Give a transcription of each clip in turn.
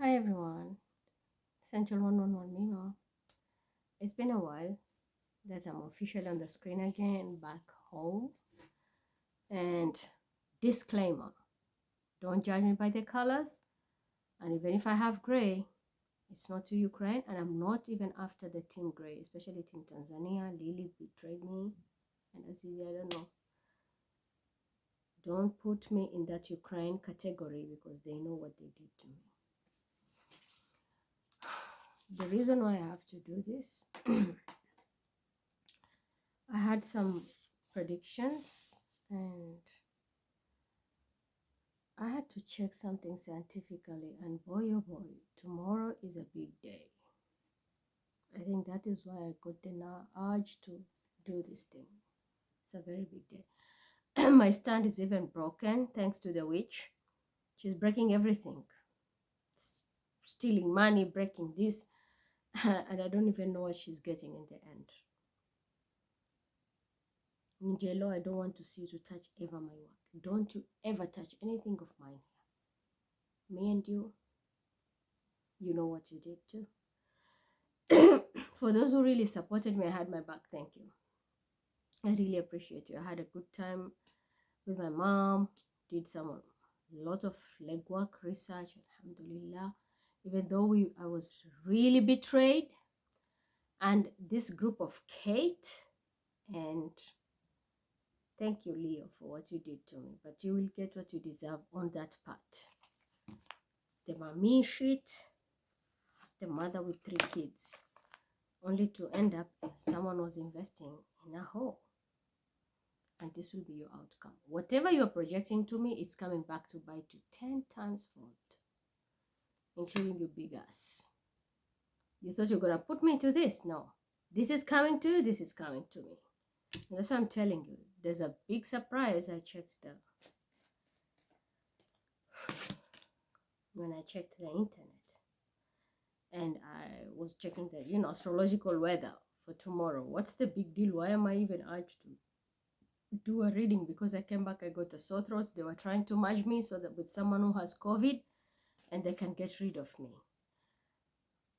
Hi everyone, Central 111 Mima. It's been a while that I'm officially on the screen again, back home. And disclaimer, don't judge me by the colors. And even if I have gray, it's not to Ukraine, and I'm not even after the Team Gray, especially Team Tanzania. Lily betrayed me, and Azizi, I don't know. Don't put me in that Ukraine category because they know what they did to me. The reason why I have to do this, I had some predictions and I had to check something scientifically, and boy oh boy, tomorrow is a big day. I think that is why I got the urge to do this thing. It's a very big day. My stand is even broken thanks to the witch. She's breaking everything, stealing money, breaking this, and I don't even know what she's getting in the end. Njelo, I don't want to see you to touch ever my work. Don't you ever touch anything of mine here. Me and you know what you did too. For those who really supported me, I had my back. Thank you. I really appreciate you. I had a good time with my mom, did a lot of legwork, research, alhamdulillah. Even though I was really betrayed, and this group of Kate, and thank you, Leo, for what you did to me, but you will get what you deserve on that part. The mommy shit, the mother with 3 kids, only to end up someone was investing in a hole. And this will be your outcome. Whatever you're projecting to me, it's coming back to bite you 10 times fold, including your big ass. You thought you're going to put me into this? No. This is coming to you, this is coming to me. And that's what I'm telling you. There's a big surprise. When I checked the internet, and I was checking the, astrological weather for tomorrow. What's the big deal? Why am I even urged to do a reading? Because I came back, I got a sore throat. They were trying to merge me so that with someone who has COVID, and they can get rid of me.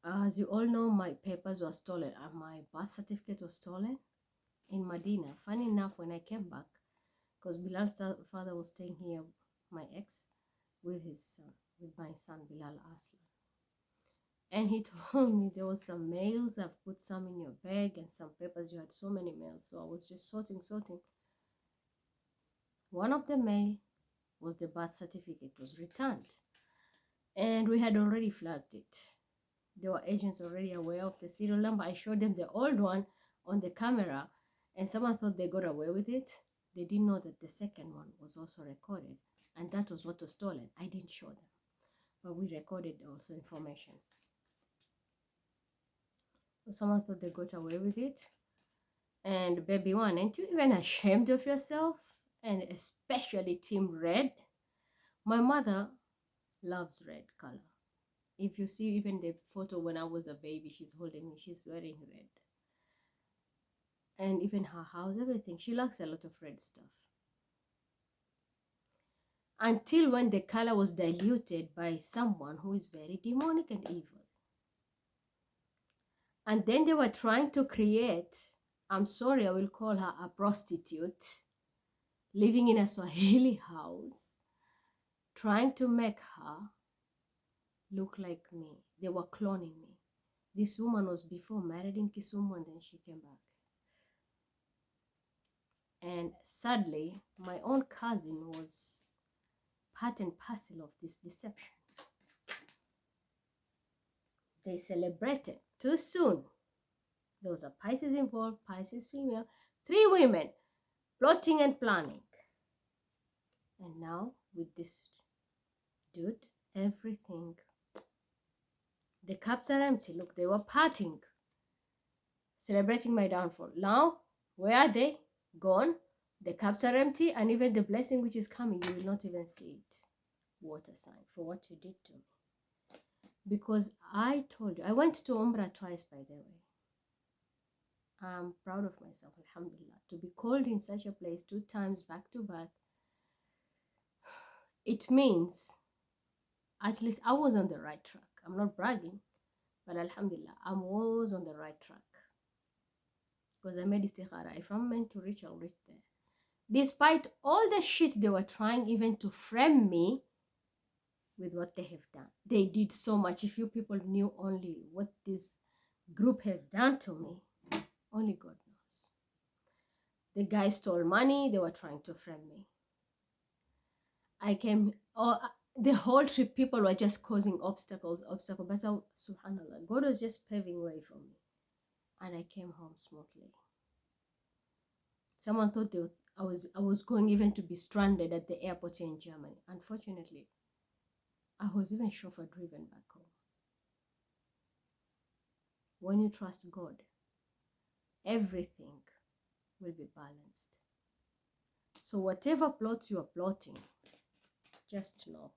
As you all know, my papers were stolen. My birth certificate was stolen in Medina. Funny enough, when I came back, because Bilal's father was staying here, my ex, with his son, with my son Bilal Aslan. And he told me there was some mails, I've put some in your bag, and some papers. You had so many mails. So I was just sorting. One of the mail was the birth certificate, was returned. And we had already flagged it. There were agents already aware of the serial number. I showed them the old one on the camera, and someone thought they got away with it. They didn't know that the second one was also recorded, and that was what was stolen. I didn't show them, but we recorded also information. So someone thought they got away with it. And baby one, aren't you even ashamed of yourself? And especially Team Red. My mother loves red color. If you see even the photo when I was a baby, she's holding me, she's wearing red. And even her house, everything, she likes a lot of red stuff. Until when the color was diluted by someone who is very demonic and evil. And then they were trying to create, I'm sorry, I will call her a prostitute, living in a Swahili house, trying to make her look like me. They were cloning me. This woman was before married in Kisumu, and then she came back. And sadly, my own cousin was part and parcel of this deception. They celebrated too soon. There was a Pisces involved, Pisces female, 3 women plotting and planning. And now with this dude, everything, the cups are empty. Look, they were partying, celebrating my downfall. Now, where are they? Gone. The cups are empty, and even the blessing which is coming, you will not even see it. Water sign for what you did to me. Because I told you, I went to Umrah twice, by the way. I'm proud of myself, alhamdulillah. To be called in such a place 2 times back to back, it means at least I was on the right track. I'm not bragging, but alhamdulillah, I was on the right track. Because I made istikhara. If I'm meant to reach, I'll reach there. Despite all the shit they were trying even to frame me with what they have done. They did so much. If you people knew only what this group have done to me, only God knows. The guy stole money. They were trying to frame me. I came, the whole trip, people were just causing obstacles. But subhanallah, God was just paving way for me. And I came home smoothly. Someone thought I was going even to be stranded at the airport here in Germany. Unfortunately, I was even chauffeur driven back home. When you trust God, everything will be balanced. So whatever plots you are plotting, just know.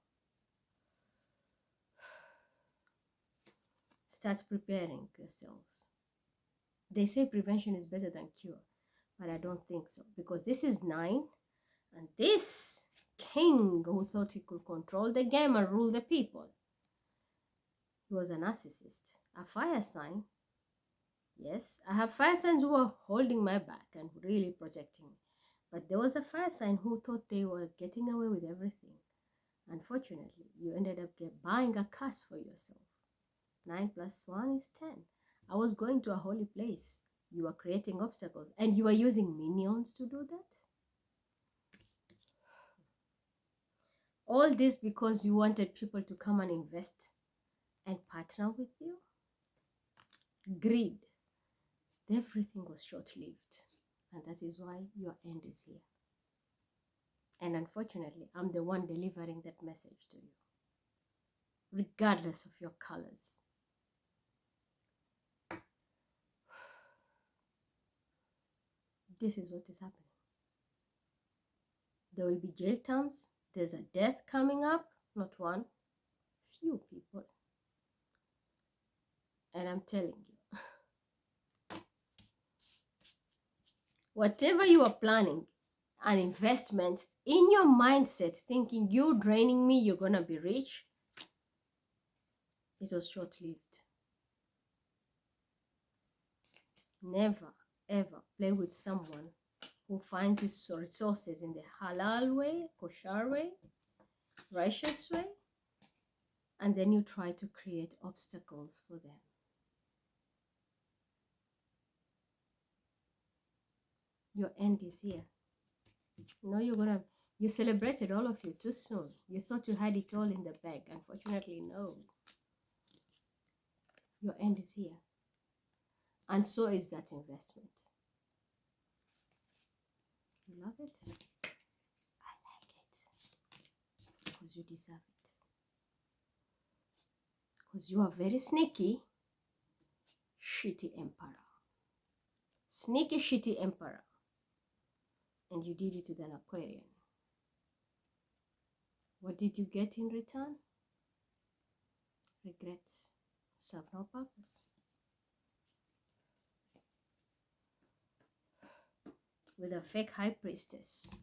Start preparing yourselves. They say prevention is better than cure, but I don't think so, because this is 9, and this king who thought he could control the game and rule the people, he was a narcissist, a fire sign. Yes, I have fire signs who are holding my back and really protecting me. But there was a fire sign who thought they were getting away with everything. Unfortunately, you ended up buying a curse for yourself. 9 plus 1 is 10. I was going to a holy place. You were creating obstacles, and you were using minions to do that. All this because you wanted people to come and invest and partner with you. Greed. Everything was short-lived, and that is why your end is here. And unfortunately, I'm the one delivering that message to you, regardless of your colors. This is what is happening. There will be jail terms. There's a death coming up, not one, few people. And I'm telling you, whatever you are planning, an investment in your mindset, thinking you're draining me, you're gonna be rich, it was short-lived. Never, ever play with someone who finds his resources in the halal way, kosher way, righteous way, and then you try to create obstacles for them. Your end is here. No, you celebrated, all of you, too soon. You thought you had it all in the bag. Unfortunately, no. Your end is here. And so is that investment. You love it? I like it. Because you deserve it. Because you are very sneaky, shitty emperor. Sneaky, shitty emperor. And you did it with an Aquarian. What did you get in return? Regrets. Serve no purpose. With a fake high priestess.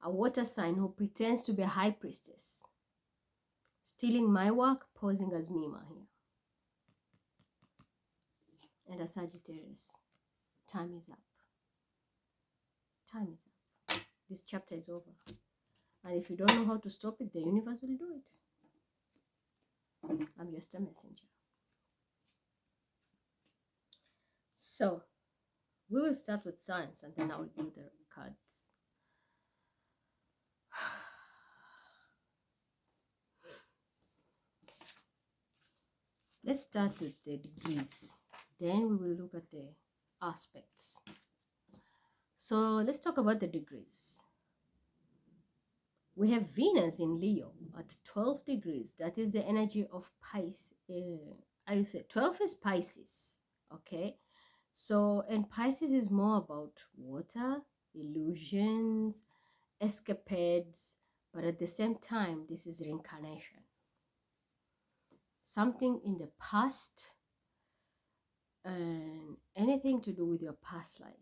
A water sign who pretends to be a high priestess. Stealing my work, posing as Mima here. And a Sagittarius. Time is up. Time is up. This chapter is over. And if you don't know how to stop it, the universe will do it. I'm just a messenger. So, we will start with science and then I will do the cards. Let's start with the degrees. Then we will look at the aspects. So let's talk about the degrees. We have Venus in Leo at 12 degrees. That is the energy of Pisces. I say 12 is Pisces. Okay. So, and Pisces is more about water, illusions, escapades, but at the same time, this is reincarnation. Something in the past and anything to do with your past life.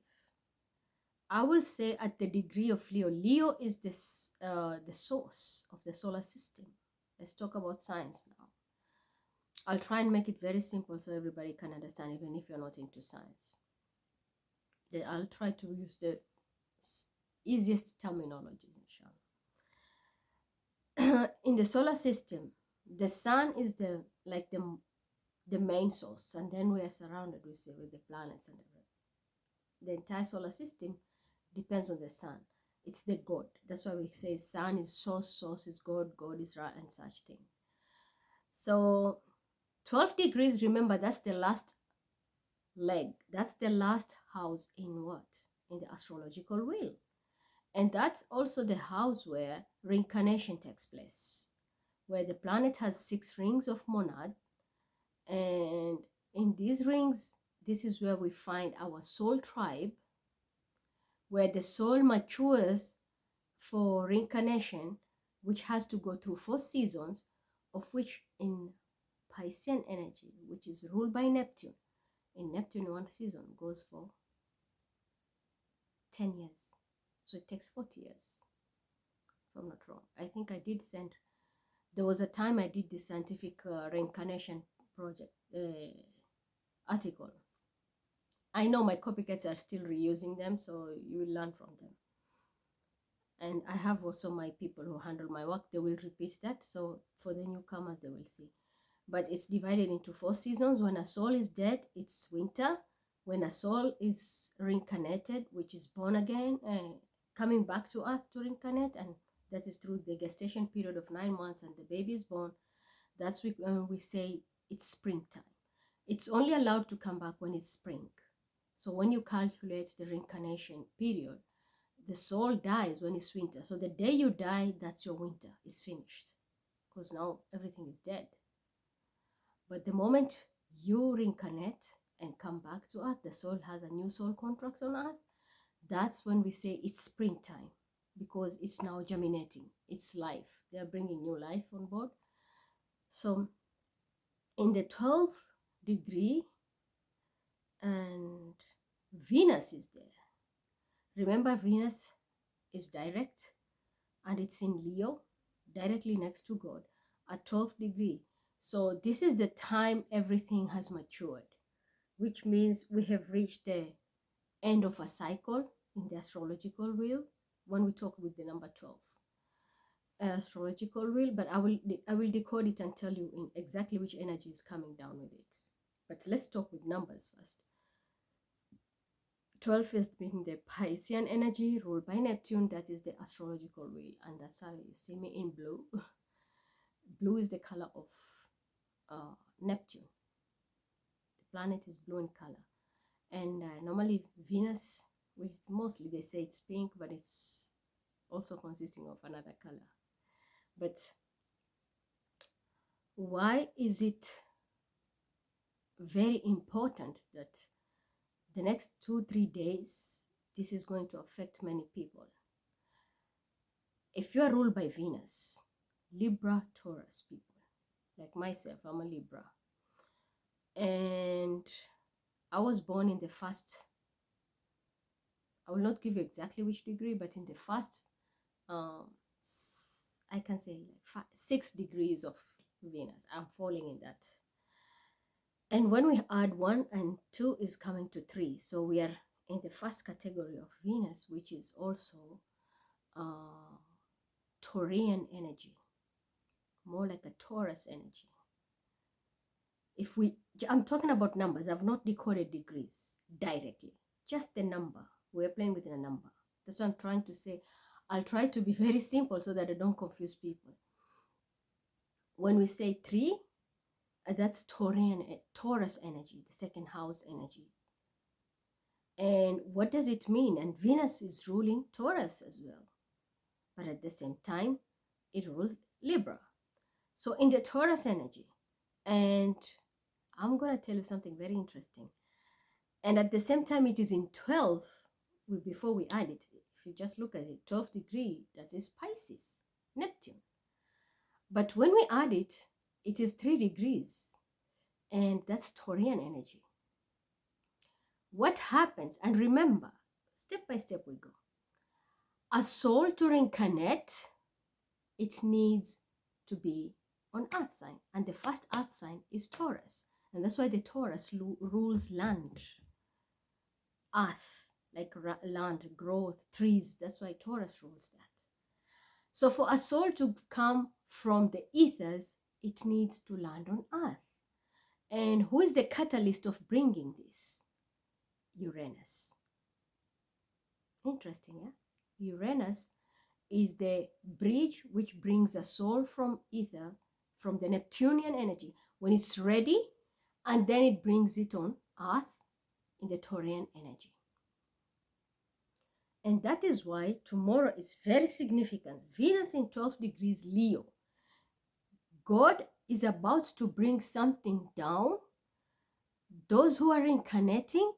I will say at the degree of Leo, Leo is this, the source of the solar system. Let's talk about science now. I'll try and make it very simple so everybody can understand, even if you're not into science. Then I'll try to use the easiest terminology, inshallah. In the solar system, the sun is the main source, and then we are surrounded, we say, with the planets and everything. The entire solar system depends on the sun. It's the God. That's why we say sun is source, source is God, God is Ra, and such thing. So 12 degrees, remember, that's the last leg. That's the last house in what? In the astrological wheel. And that's also the house where reincarnation takes place, where the planet has 6 rings of monad. And in these rings, this is where we find our soul tribe, where the soul matures for reincarnation, which has to go through 4 seasons, of which in Piscean energy, which is ruled by Neptune, in Neptune, 1 season goes for 10 years. So it takes 40 years, if I'm not wrong. I think I did send, there was a time I did the scientific reincarnation project article. I know my copycats are still reusing them, so you will learn from them. And I have also my people who handle my work, they will repeat that. So for the newcomers, they will see. But it's divided into 4 seasons. When a soul is dead, it's winter. When a soul is reincarnated, which is born again, coming back to earth to reincarnate, and that is through the gestation period of 9 months and the baby is born, that's when we say it's springtime. It's only allowed to come back when it's spring. So when you calculate the reincarnation period, the soul dies when it's winter. So the day you die, that's your winter. It's finished. Because now everything is dead. But the moment you reincarnate and come back to earth, the soul has a new soul contract on earth. That's when we say it's springtime. Because it's now germinating. It's life. They are bringing new life on board. So in the 12th degree, and Venus is there. Remember, Venus is direct and it's in Leo, directly next to God at 12th degree. So this is the time everything has matured, which means we have reached the end of a cycle in the astrological wheel when we talk with the number 12 astrological wheel. But I will decode it and tell you in exactly which energy is coming down with it. But let's talk with numbers first. 12 is being the Piscean energy ruled by Neptune. That is the astrological wheel, and that's how you see me in blue. Blue is the color of Neptune. The planet is blue in color. And normally Venus, which mostly they say it's pink, but it's also consisting of another color. But why is it very important that the next 2-3 days, this is going to affect many people? If you are ruled by Venus, Libra, Taurus people, like myself, I'm a Libra. And I was born in the first, I will not give you exactly which degree, but in the first, I can say like 6 degrees of Venus. I'm falling in that. And when we add 1 and 2 is coming to 3. So we are in the first category of Venus, which is also Taurian energy, more like a Taurus energy. I'm talking about numbers. I've not decoded degrees directly, just the number. We're playing with a number. That's what I'm trying to say. I'll try to be very simple so that I don't confuse people. When we say 3, that's Taurus energy, the second house energy. And what does it mean? And Venus is ruling Taurus as well. But at the same time, it rules Libra. So in the Taurus energy, and I'm going to tell you something very interesting. And at the same time, it is in 12, before we add it, if you just look at it, 12th degree, that is Pisces, Neptune. But when we add it, it is 3 degrees, and that's Taurian energy. What happens? And remember, step by step we go. A soul to reincarnate, it needs to be on earth sign, and the first earth sign is Taurus, and that's why the Taurus rules land, earth, like land, growth, trees. That's why Taurus rules that. So for a soul to come from the ethers, it needs to land on earth. And who is the catalyst of bringing this? Uranus. Interesting, yeah? Uranus is the bridge which brings a soul from ether, from the Neptunian energy, when it's ready, and then it brings it on earth in the Taurian energy. And that is why tomorrow is very significant. Venus in 12 degrees Leo. God is about to bring something down. Those who are reincarnating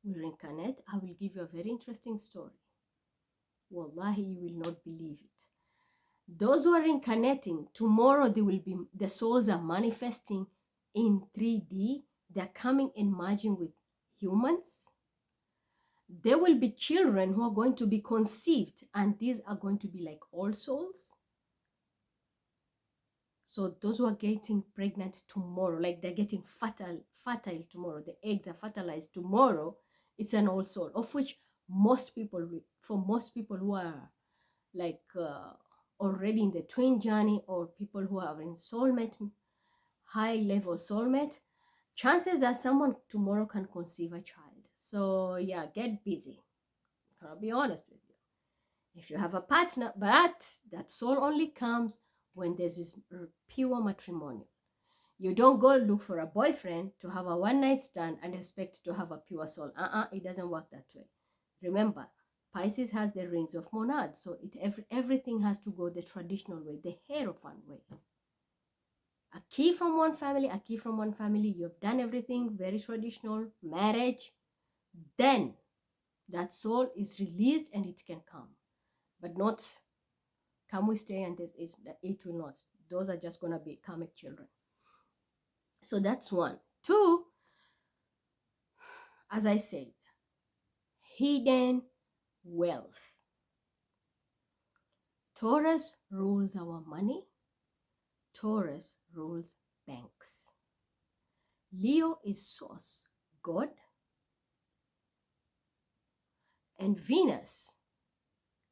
will reincarnate. I will give you a very interesting story. Wallahi, you will not believe it. Those who are reincarnating, tomorrow the souls are manifesting in 3D. They're coming and merging with humans. There will be children who are going to be conceived, and these are going to be like all souls. So those who are getting pregnant tomorrow, like they're getting fertile tomorrow, the eggs are fertilized tomorrow, it's an all soul, of which for most people who are like already in the twin journey, or people who are in soulmate, high level soulmate, chances are someone tomorrow can conceive a child. So yeah, get busy. I'll be honest with you. If you have a partner, but that soul only comes when there's this pure matrimonial. You don't go look for a boyfriend to have a one-night stand and expect to have a pure soul. It doesn't work that way. Remember, Pisces has the rings of monad, so everything has to go the traditional way, the Hierophant way. A key from one family, you've done everything very traditional, marriage, then that soul is released and it can come. But not, can we stay, and it will not. Those are just going to be karmic children. So that's one. Two, as I said, hidden wealth. Taurus rules our money. Taurus rules banks. Leo is source, God. And Venus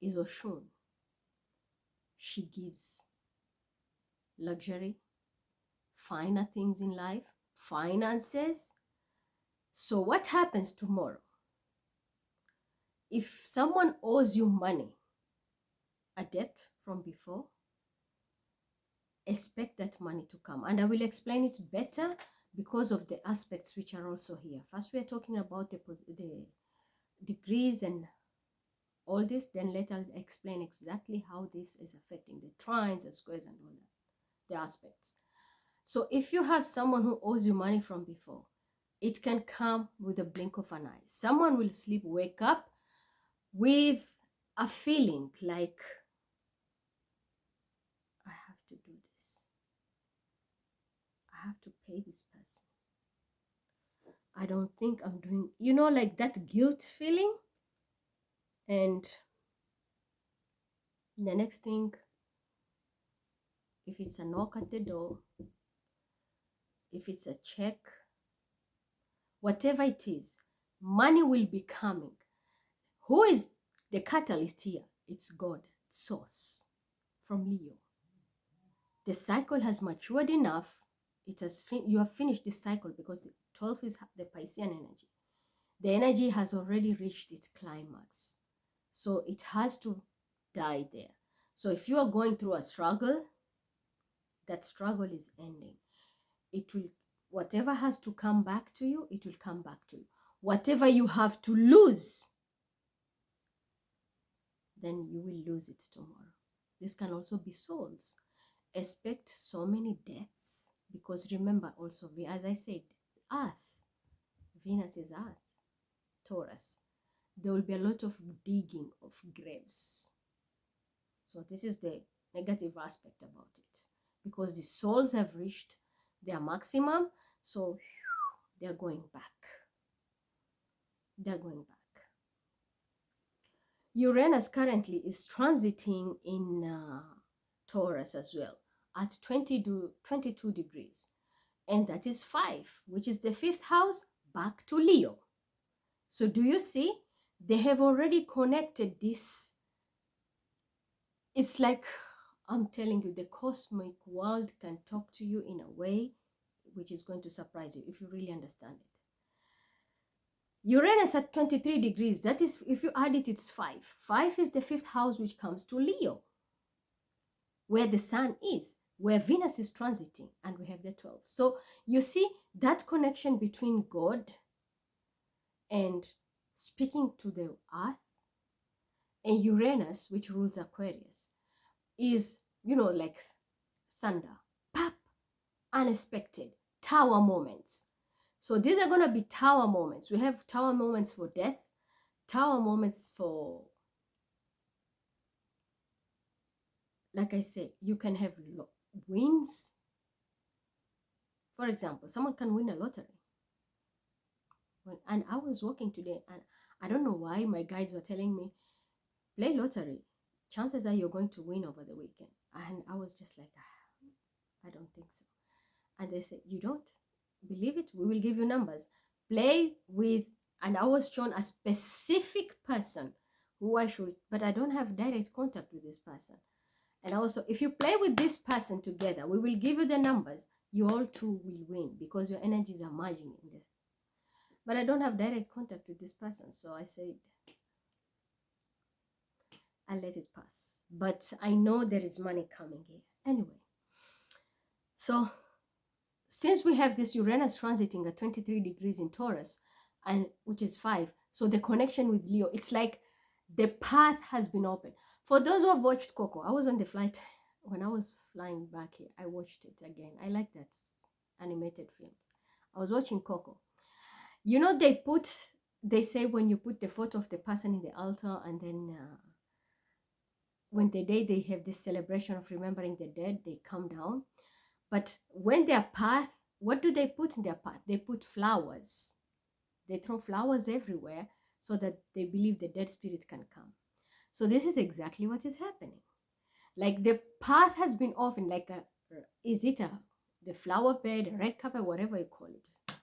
is Oshun. She gives luxury, finer things in life, finances. So what happens tomorrow? If someone owes you money, a debt from before, expect that money to come. And I will explain it better because of the aspects which are also here. First, we are talking about the degrees and all this. Then later I'll explain exactly how this is affecting the trines and squares and all that, the aspects. So if you have someone who owes you money from before, it can come with a blink of an eye. Someone will wake up with a feeling like, I have to do this. I have to pay this person. I don't think I'm doing, like that guilt feeling. And the next thing, if it's a knock at the door, if it's a check, whatever it is, money will be coming. Who is the catalyst here? It's God, source, from Leo. The cycle has matured enough. You have finished this cycle, because the 12 is the Piscean energy. The energy has already reached its climax. So it has to die there. So if you are going through a struggle, that struggle is ending. Whatever has to come back to you, it will come back to you. Whatever you have to lose, then you will lose it tomorrow. This can also be souls. Expect so many deaths, because remember also, as I said, Earth, Venus is Earth, Taurus. There will be a lot of digging of graves. So this is the negative aspect about it, because the souls have reached their maximum, so they're going back. They're going back. Uranus currently is transiting in Taurus as well. at 22 degrees. And that is 5, which is the 5th house, back to Leo. So do you see? They have already connected this. It's like, I'm telling you, the cosmic world can talk to you in a way which is going to surprise you if you really understand it. Uranus at 23 degrees, that is, if you add it, it's 5. 5 is the 5th house, which comes to Leo, where the sun is, where Venus is transiting, and we have the 12. So you see that connection between God and speaking to the earth, and Uranus, which rules Aquarius, is, like thunder, pop, unexpected, tower moments. So these are going to be tower moments. We have tower moments for death, tower moments for, like I said, you can have wins. For example, someone can win a lottery. And I was walking today, and I don't know why my guides were telling me, play lottery. Chances are you're going to win over the weekend. And I was just like, I don't think so. And they said, you don't believe it? We will give you numbers. Play with, and I was shown a specific person who I should, but I don't have direct contact with this person. And also, if you play with this person together, we will give you the numbers. You all two will win because your energies are merging in this. But I don't have direct contact with this person. So I said, I'll let it pass. But I know there is money coming here. Anyway, so since we have this Uranus transiting at 23 degrees in Taurus, and which is 5, so the connection with Leo, it's like the path has been opened. For those who have watched Coco, I was on the flight when I was flying back here. I watched it again. I like that animated films. I was watching Coco. They say when you put the photo of the person in the altar, and then when they have this celebration of remembering the dead, they come down. But when their path, what do they put in their path? They put flowers. They throw flowers everywhere so that they believe the dead spirit can come. So this is exactly what is happening. Like the path has been opened, like the flower bed, a red carpet, whatever you call it,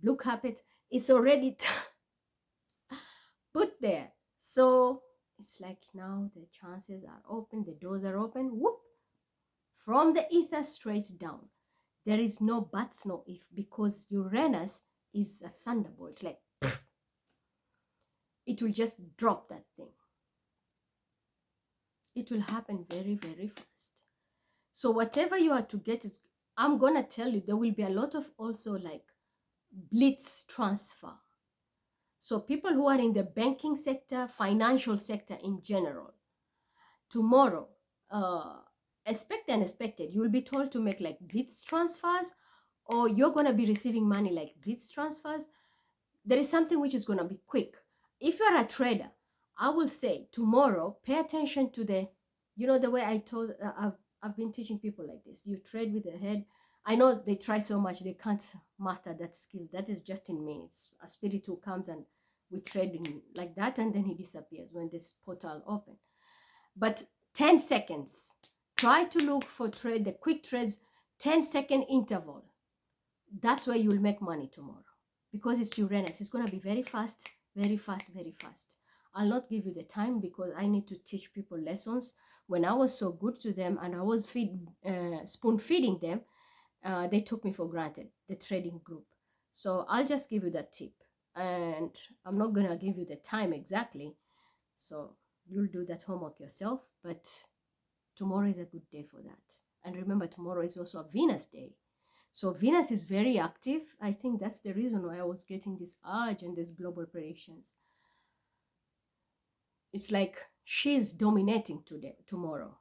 blue carpet, it's already put there. So it's like now the chances are open, the doors are open, whoop, from the ether straight down. There is no buts, no if, because Uranus is a thunderbolt. Like, it will just drop that thing. It will happen very, very fast. So whatever you are to get is, I'm going to tell you, there will be a lot of also like blitz transfer. So people who are in the banking sector, financial sector in general, tomorrow, expect the unexpected. You will be told to make like blitz transfers, or you're going to be receiving money like blitz transfers. There is something which is going to be quick. If you're a trader, I will say tomorrow, pay attention to the way I told, I've been teaching people like this. You trade with the head. I know they try so much, they can't master that skill. That is just in me. It's a spirit who comes and we trade like that, and then he disappears when this portal open. But 10 seconds. Try to look for the quick trades, 10-second interval. That's where you'll make money tomorrow. Because it's Uranus. It's going to be very fast, very fast, very fast. I'll not give you the time because I need to teach people lessons. When I was so good to them and I was spoon feeding them, they took me for granted, the trading group. So I'll just give you that tip. And I'm not going to give you the time exactly. So you'll do that homework yourself. But tomorrow is a good day for that. And remember, tomorrow is also a Venus day. So Venus is very active. I think that's the reason why I was getting this urge and these global predictions. It's like she's dominating tomorrow,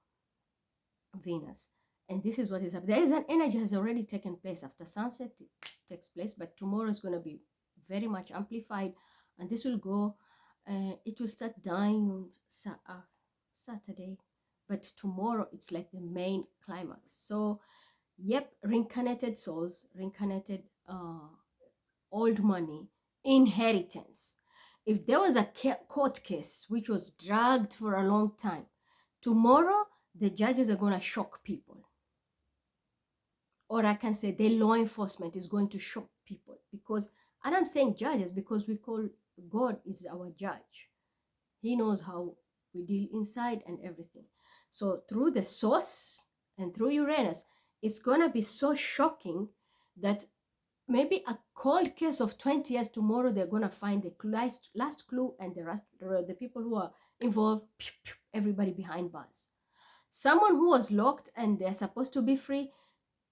Venus. And this is what is happening. There is an energy has already taken place after sunset. It takes place, but tomorrow is going to be very much amplified. And this will go, it will start dying on Saturday. But tomorrow, it's like the main climax. So, yep, reincarnated souls, reincarnated old money, inheritance. If there was a court case which was dragged for a long time, tomorrow the judges are going to shock people. or I can say the law enforcement is going to shock people, because, and I'm saying judges because we call God is our judge. He knows how we deal inside and everything. So through the source and through Uranus, it's going to be so shocking that maybe a cold case of 20 years tomorrow, they're going to find the last clue, and the people who are involved, everybody behind bars. Someone who was locked and they're supposed to be free,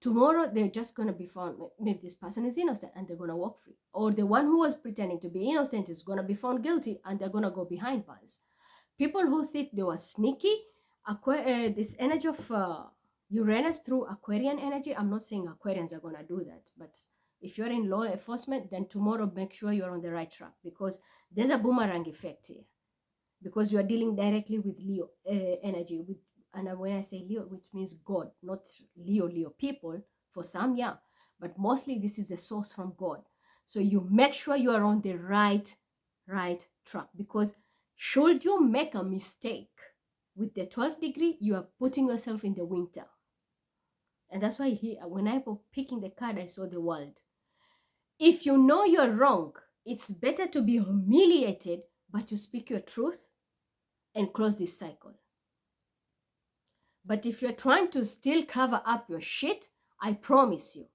tomorrow they're just going to be found, maybe this person is innocent and they're going to walk free, or the one who was pretending to be innocent is going to be found guilty and they're going to go behind bars. People who think they were sneaky, this energy of Uranus through Aquarian energy, I'm not saying Aquarians are going to do that, but if you're in law enforcement, then tomorrow make sure you're on the right track, because there's a boomerang effect here, because you are dealing directly with Leo energy, with, and when I say Leo, which means God, not Leo people. For some, yeah, but mostly this is a source from God. So you make sure you are on the right track, because should you make a mistake with the 12th degree, you are putting yourself in the winter. And that's why when I was picking the card, I saw the world. If you know you're wrong, it's better to be humiliated, but you speak your truth and close this cycle. But if you're trying to still cover up your shit, I promise you,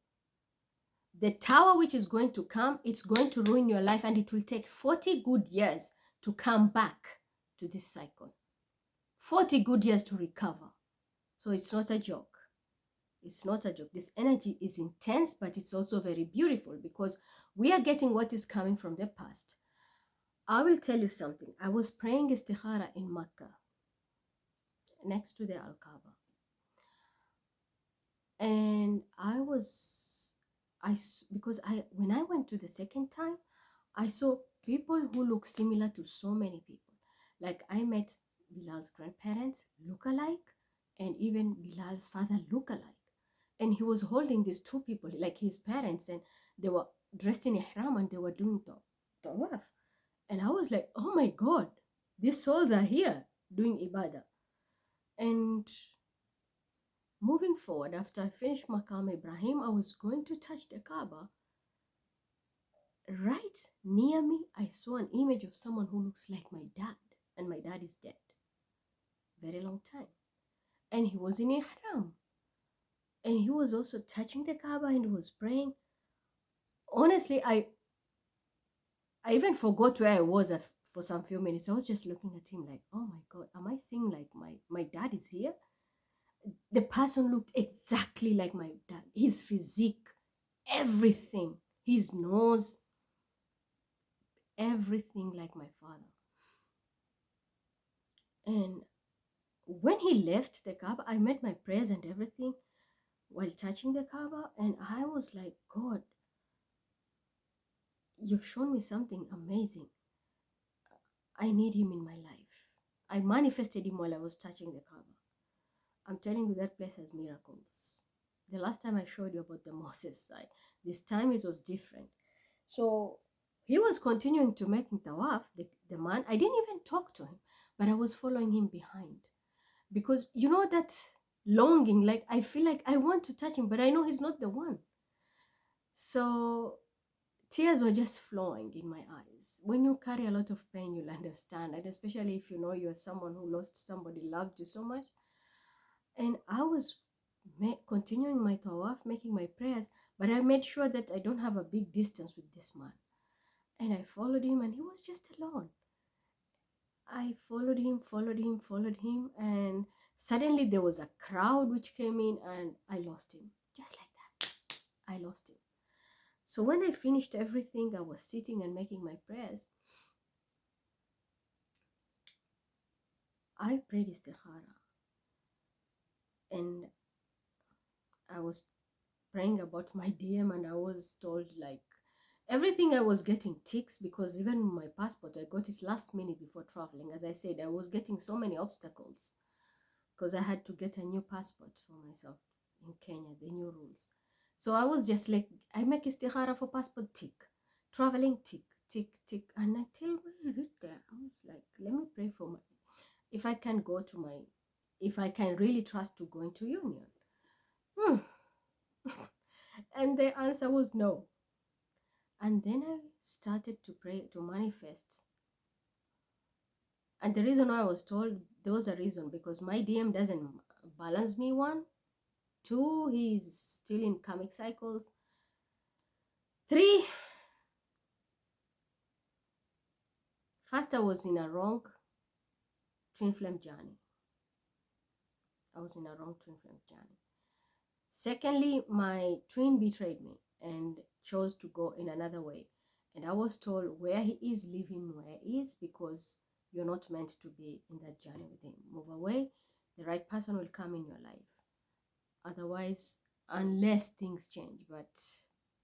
the tower which is going to come, it's going to ruin your life, and it will take 40 good years to come back to this cycle. 40 good years to recover. So it's not a joke. It's not a joke. This energy is intense, but it's also very beautiful, because we are getting what is coming from the past. I will tell you something. I was praying istikhara in Mecca, next to the Al-Kaaba. And when I went to the second time, I saw people who look similar to so many people. Like I met Bilal's grandparents, look alike, and even Bilal's father, look alike. And he was holding these two people, like his parents, and they were dressed in ihram and they were doing tawaf. And I was like, oh my God, these souls are here doing ibadah. And moving forward, after I finished Maqam Ibrahim, I was going to touch the Kaaba. Right near me, I saw an image of someone who looks like my dad, and my dad is dead. Very long time. And he was in ihram. And he was also touching the Kaaba and he was praying. Honestly, I even forgot where I was for some few minutes. I was just looking at him like, oh my God, am I seeing like my dad is here? The person looked exactly like my dad. His physique, everything, his nose, everything like my father. And when he left the Kaaba, I made my prayers and everything while touching the Kaaba, and I was like, God, you've shown me something amazing. I need him in my life. I manifested him while I was touching the Kaaba. I'm telling you, that place has miracles. The last time I showed you about the Moses side, this time it was different. So he was continuing to make tawaf, the man. I didn't even talk to him, but I was following him behind. Because you know that longing, like I feel like I want to touch him, but I know he's not the one. So tears were just flowing in my eyes. When you carry a lot of pain, you'll understand, and especially if you know you're someone who lost somebody loved you so much. And I was continuing my tawaf, making my prayers, but I made sure that I don't have a big distance with this man. And I followed him, and he was just alone. I followed him, and suddenly there was a crowd which came in, and I lost him. Just like that, I lost him. So when I finished everything, I was sitting and making my prayers. I prayed istikhara, and I was praying about my DM, and I was told like everything. I was getting ticks, because even my passport, I got it last minute before traveling. As I said, I was getting so many obstacles because I had to get a new passport for myself in Kenya, the new rules. So I was just like, I make istikhara for passport, tick. Traveling, tick, tick, tick. And until we reached there, I was like, let me pray for if I can go to if I can really trust to go into union. And the answer was no. And then I started to pray, to manifest. And the reason why I was told, there was a reason, because my DM doesn't balance me, one. Two, he's still in karmic cycles. Three, first I was in a wrong twin flame journey. Secondly, my twin betrayed me and chose to go in another way. And I was told, where he is, leave him where he is, because you're not meant to be in that journey with him. Move away. The right person will come in your life. Otherwise, unless things change, but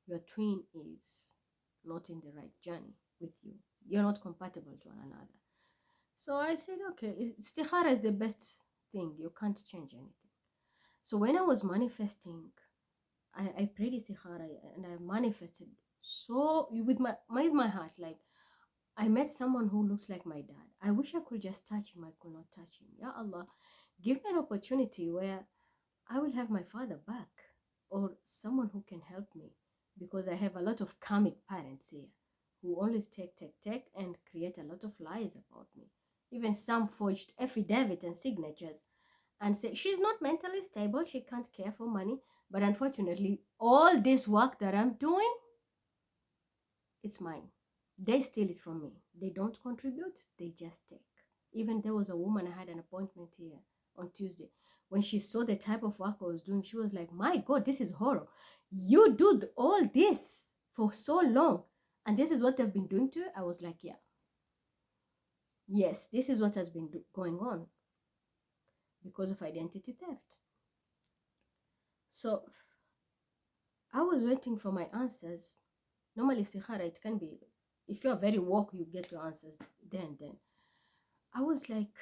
your twin is not in the right journey with you. You're not compatible to one another. So I said, okay, istikhara is the best thing. You can't change anything. So when I was manifesting, I prayed istikhara and I manifested so with my heart. Like, I met someone who looks like my dad. I wish I could just touch him. I could not touch him. Ya Allah, give me an opportunity where I will have my father back, or someone who can help me, because I have a lot of karmic parents here who always take and create a lot of lies about me. Even some forged affidavit and signatures and say she's not mentally stable, she can't care for money. But unfortunately, all this work that I'm doing, it's mine. They steal it from me. They don't contribute, they just take. Even there was a woman, I had an appointment here on Tuesday. When she saw the type of work I was doing, she was like, my God, this is horror. You do all this for so long, and this is what they've been doing to you? I was like, yeah. Yes, this is what has been going on because of identity theft. So I was waiting for my answers. Normally, istikhara, it can be, if you're very woke, you get your answers then. I was like,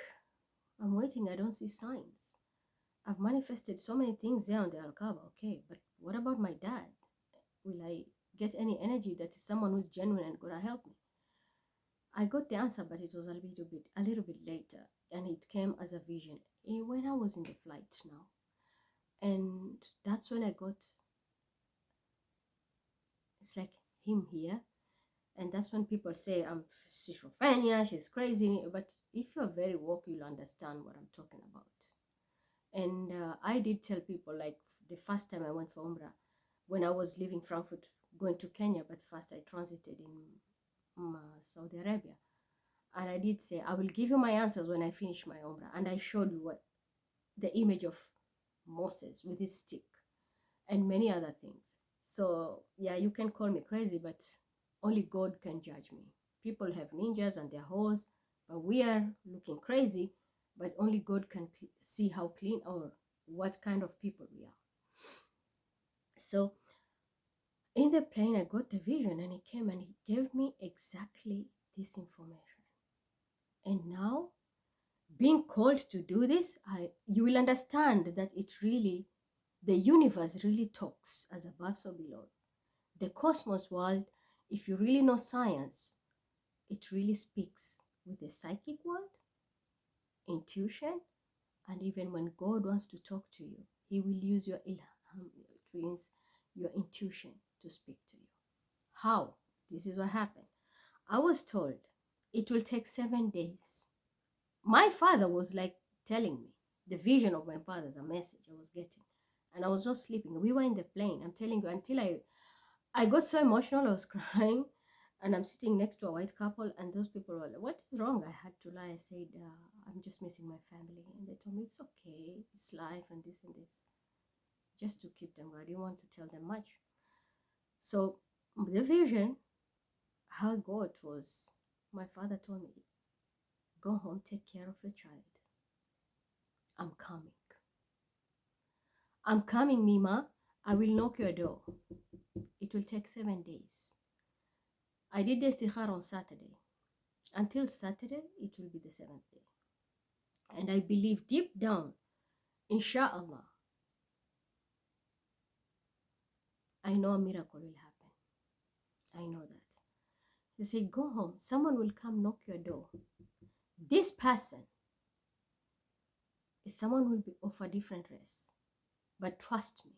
I'm waiting, I don't see signs. I've manifested so many things there on the Alkaba, okay, but what about my dad? Will I get any energy that is someone who's genuine and gonna help me? I got the answer, but it was a little bit later, and it came as a vision when I was in the flight now. And that's when I got, it's like him here. And that's when people say I'm schizophrenia, she's crazy. But if you're very woke, you'll understand what I'm talking about. And I did tell people, like the first time I went for Umrah, when I was leaving Frankfurt, going to Kenya, but first I transited in Saudi Arabia. And I did say, I will give you my answers when I finish my Umrah. And I showed you what the image of Moses with his stick and many other things. So yeah, you can call me crazy, but only God can judge me. People have ninjas and their hoes, but we are looking crazy, but only God can see how clean or what kind of people we are. So in the plane, I got the vision, and he came and he gave me exactly this information. And now, being called to do this, you will understand that it really, the universe really talks as above so below. The cosmos world, if you really know science, it really speaks with the psychic world, intuition, and even when God wants to talk to you, he will use your ilham, it means your intuition, to speak to you. How? This is what happened. I was told it will take 7 days. My father was like telling me the vision of my father's a message I was getting, and I was not sleeping. We were in the plane, I'm telling you, until I got so emotional, I was crying. And I'm sitting next to a white couple, and those people were like, what is wrong? I had to lie. I said, I'm just missing my family. And they told me, it's okay, it's life and this, just to keep them. I didn't want to tell them much. So the vision, how I got was, my father told me, go home, take care of your child. I'm coming. I'm coming, Mima. I will knock your door. It will take 7 days. I did the istikhara on Saturday. Until Saturday, it will be the 7th day. And I believe deep down, inshallah, I know a miracle will happen. I know that. They say, go home. Someone will come knock your door. This person is someone who will be of a different race. But trust me,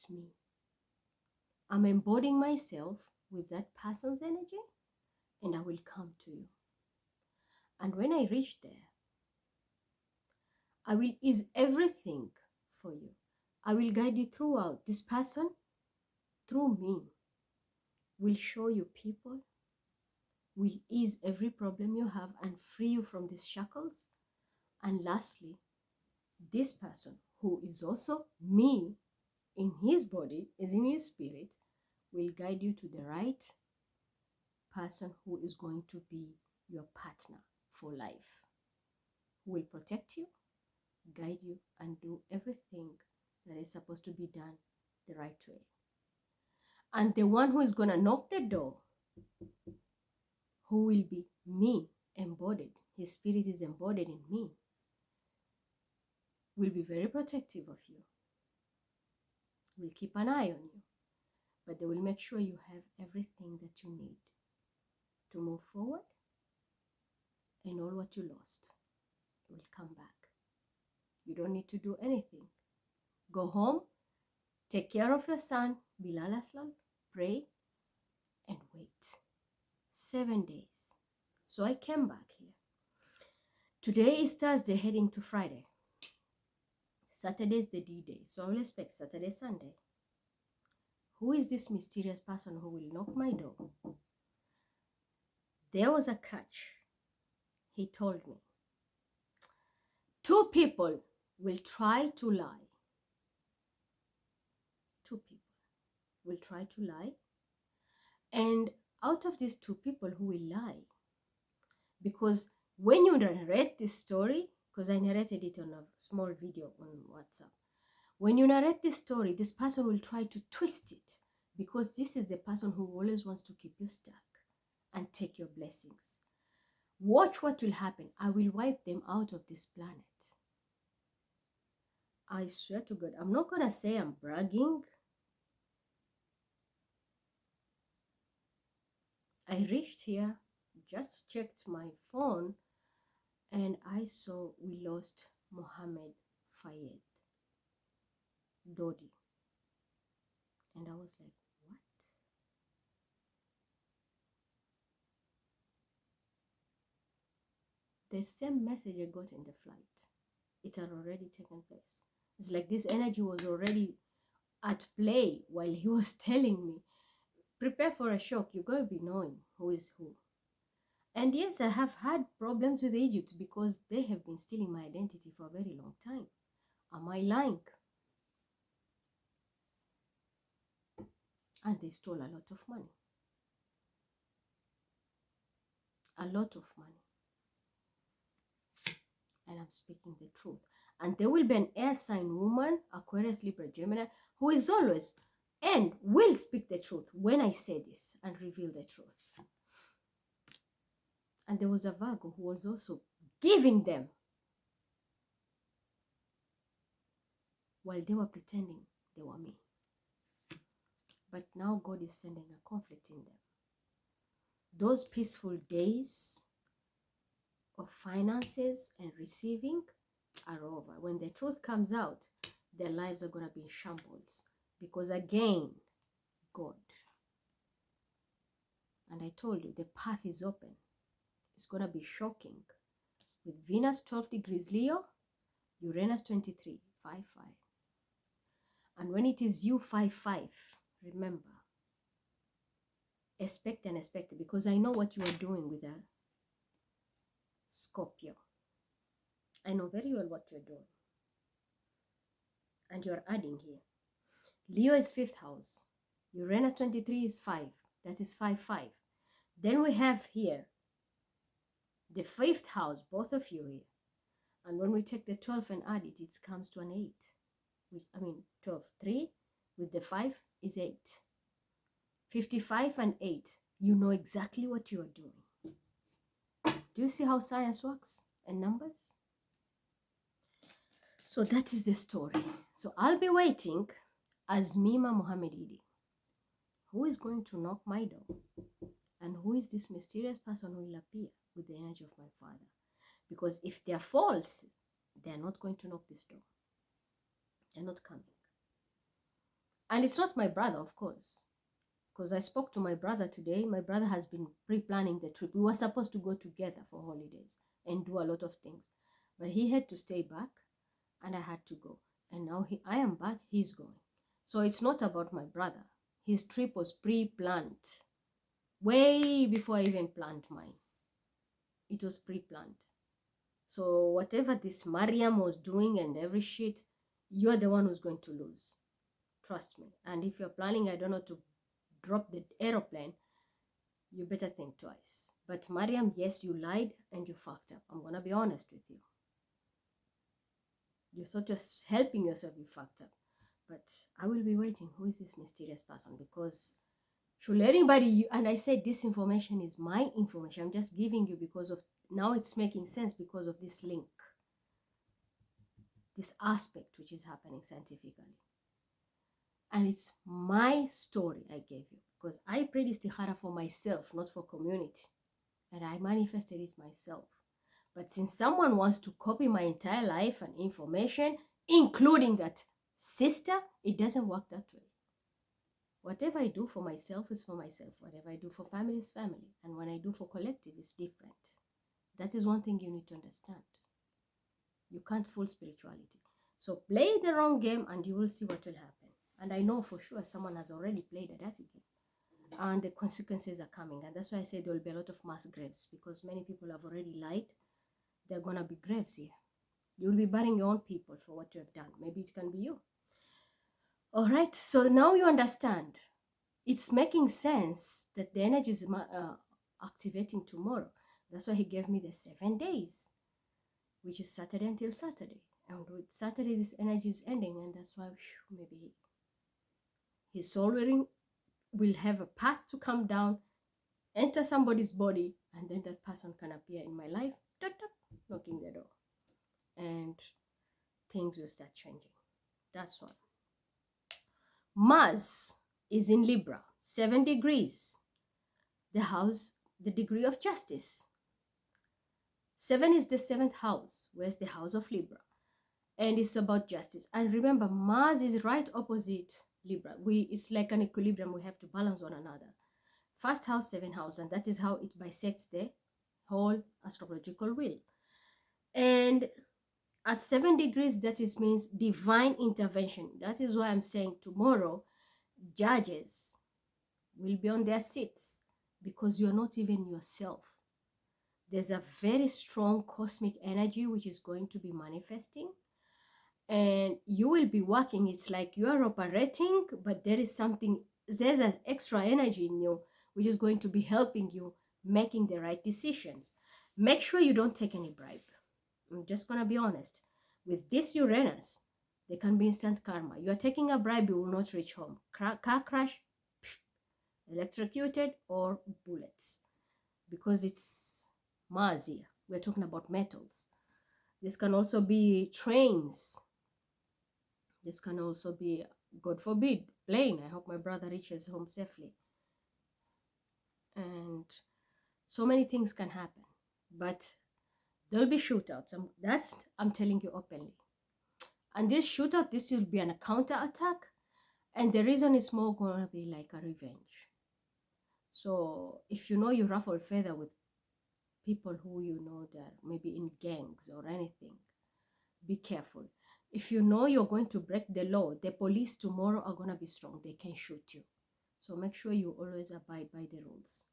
it's me. I'm embodying myself with that person's energy, and I will come to you. And when I reach there, I will ease everything for you. I will guide you throughout. This person, through me, will show you people, will ease every problem you have and free you from these shackles. And lastly, this person, who is also me in his body, is in his spirit, will guide you to the right person who is going to be your partner for life, who will protect you, guide you, and do everything that is supposed to be done the right way. And the one who is going to knock the door, who will be me embodied, his spirit is embodied in me, will be very protective of you, will keep an eye on you, but they will make sure you have everything that you need to move forward, and all what you lost will come back. You don't need to do anything. Go home, take care of your son, Bilal Aslan, pray, and wait. 7 days. So I came back here. Today is Thursday, heading to Friday. Saturday is the D-Day, so I will expect Saturday, Sunday. Who is this mysterious person who will knock my door? There was a catch. He told me 2 people will try to lie. 2 people will try to lie. And out of these 2 people who will lie, because when you narrate this story, because I narrated it on a small video on WhatsApp, when you narrate this story, this person will try to twist it, because this is the person who always wants to keep you stuck and take your blessings. Watch what will happen. I will wipe them out of this planet. I swear to God, I'm not going to say I'm bragging. I reached here, just checked my phone, and I saw we lost Mohammed Fayed Dodi. And I was like, what? The same message I got in the flight, it had already taken place. It's like this energy was already at play while he was telling me, prepare for a shock. You're going to be knowing who is who. And yes, I have had problems with Egypt because they have been stealing my identity for a very long time. Am I lying? And they stole a lot of money. A lot of money. And I'm speaking the truth. And there will be an air sign woman, Aquarius, Libra, Gemini, who is always and will speak the truth when I say this and reveal the truth. And there was a Virgo who was also giving them while they were pretending they were me. But now God is sending a conflict in them. Those peaceful days of finances and receiving are over. When the truth comes out, their lives are going to be in shambles. Because again, God. And I told you, the path is open. It's going to be shocking. With Venus 12 degrees Leo, Uranus 23, 5-5. And when it is you 5-5, remember, expect and expect, because I know what you are doing with a Scorpio. I know very well what you're doing. And you're adding here. Leo is 5th house. Uranus 23 is 5. That is 5-5. Then we have here the 5th house, both of you here. And when we take the 12 and add it, it comes to an 8. Which, 12. 3 with the 5 is 8. 55 and 8. You know exactly what you are doing. Do you see how science works and numbers? So that is the story. So I'll be waiting as Mima Mohammed Idi. Who is going to knock my door? And who is this mysterious person who will appear with the energy of my father? Because if they are false, they are not going to knock this door. They're not coming. And it's not my brother, of course, because I spoke to my brother today. My brother has been pre-planning the trip. We were supposed to go together for holidays and do a lot of things, but he had to stay back and I had to go. And now I am back, he's going. So it's not about my brother. His trip was pre-planned way before I even planned mine. It was pre-planned. So whatever this Mariam was doing and every shit, you're the one who's going to lose. Trust me. And if you're planning, I don't know, to drop the aeroplane, you better think twice. But Mariam, yes, you lied and you fucked up. I'm gonna be honest with you. You thought you're helping yourself, you fucked up. But I will be waiting. Who is this mysterious person? Because should anybody, and I said this information is my information. I'm just giving you because of, now it's making sense because of this link. This aspect which is happening scientifically. And it's my story I gave you. Because I prayed istikhara for myself, not for community. And I manifested it myself. But since someone wants to copy my entire life and information, including that sister, it doesn't work that way. Whatever I do for myself is for myself. Whatever I do for family is family. And when I do for collective, it's different. That is one thing you need to understand. You can't fool spirituality. So play the wrong game and you will see what will happen. And I know for sure someone has already played a dirty game. And the consequences are coming. And that's why I say there will be a lot of mass graves. Because many people have already lied. There are going to be graves here. You will be burying your own people for what you have done. Maybe it can be you. All right. So now you understand. It's making sense that the energy is activating tomorrow. That's why he gave me the 7 days, which is Saturday until Saturday. And with Saturday, this energy is ending. And that's why maybe his soul will have a path to come down, enter somebody's body, and then that person can appear in my life, knocking the door. And things will start changing. That's what. Mars is in Libra, 7 degrees. The house, the degree of justice. 7 is the 7th house, where's the house of Libra. And it's about justice. And remember, Mars is right opposite Libra. It's like an equilibrium. We have to balance one another. First house, 7th house, and that is how it bisects the whole astrological wheel. And at 7 degrees, that means divine intervention. That is why I'm saying tomorrow, judges will be on their seats because you're not even yourself. There's a very strong cosmic energy which is going to be manifesting. And you will be working. It's like you are operating, but there's an extra energy in you which is going to be helping you making the right decisions. Make sure you don't take any bribe. I'm just going to be honest. With this Uranus, there can be instant karma. You are taking a bribe, you will not reach home. Car crash, electrocuted, or bullets. Because it's Mars here. We're talking about metals. This can also be trains. This can also be, God forbid, plane. I hope my brother reaches home safely. And so many things can happen. But there'll be shootouts. I'm telling you openly. And this shootout, this will be an counter-attack. And the reason is more going to be like a revenge. So if you know you ruffle feather with people who you know that maybe in gangs or anything, be careful. If you know you're going to break the law, the police tomorrow are going to be strong. They can shoot you. So make sure you always abide by the rules.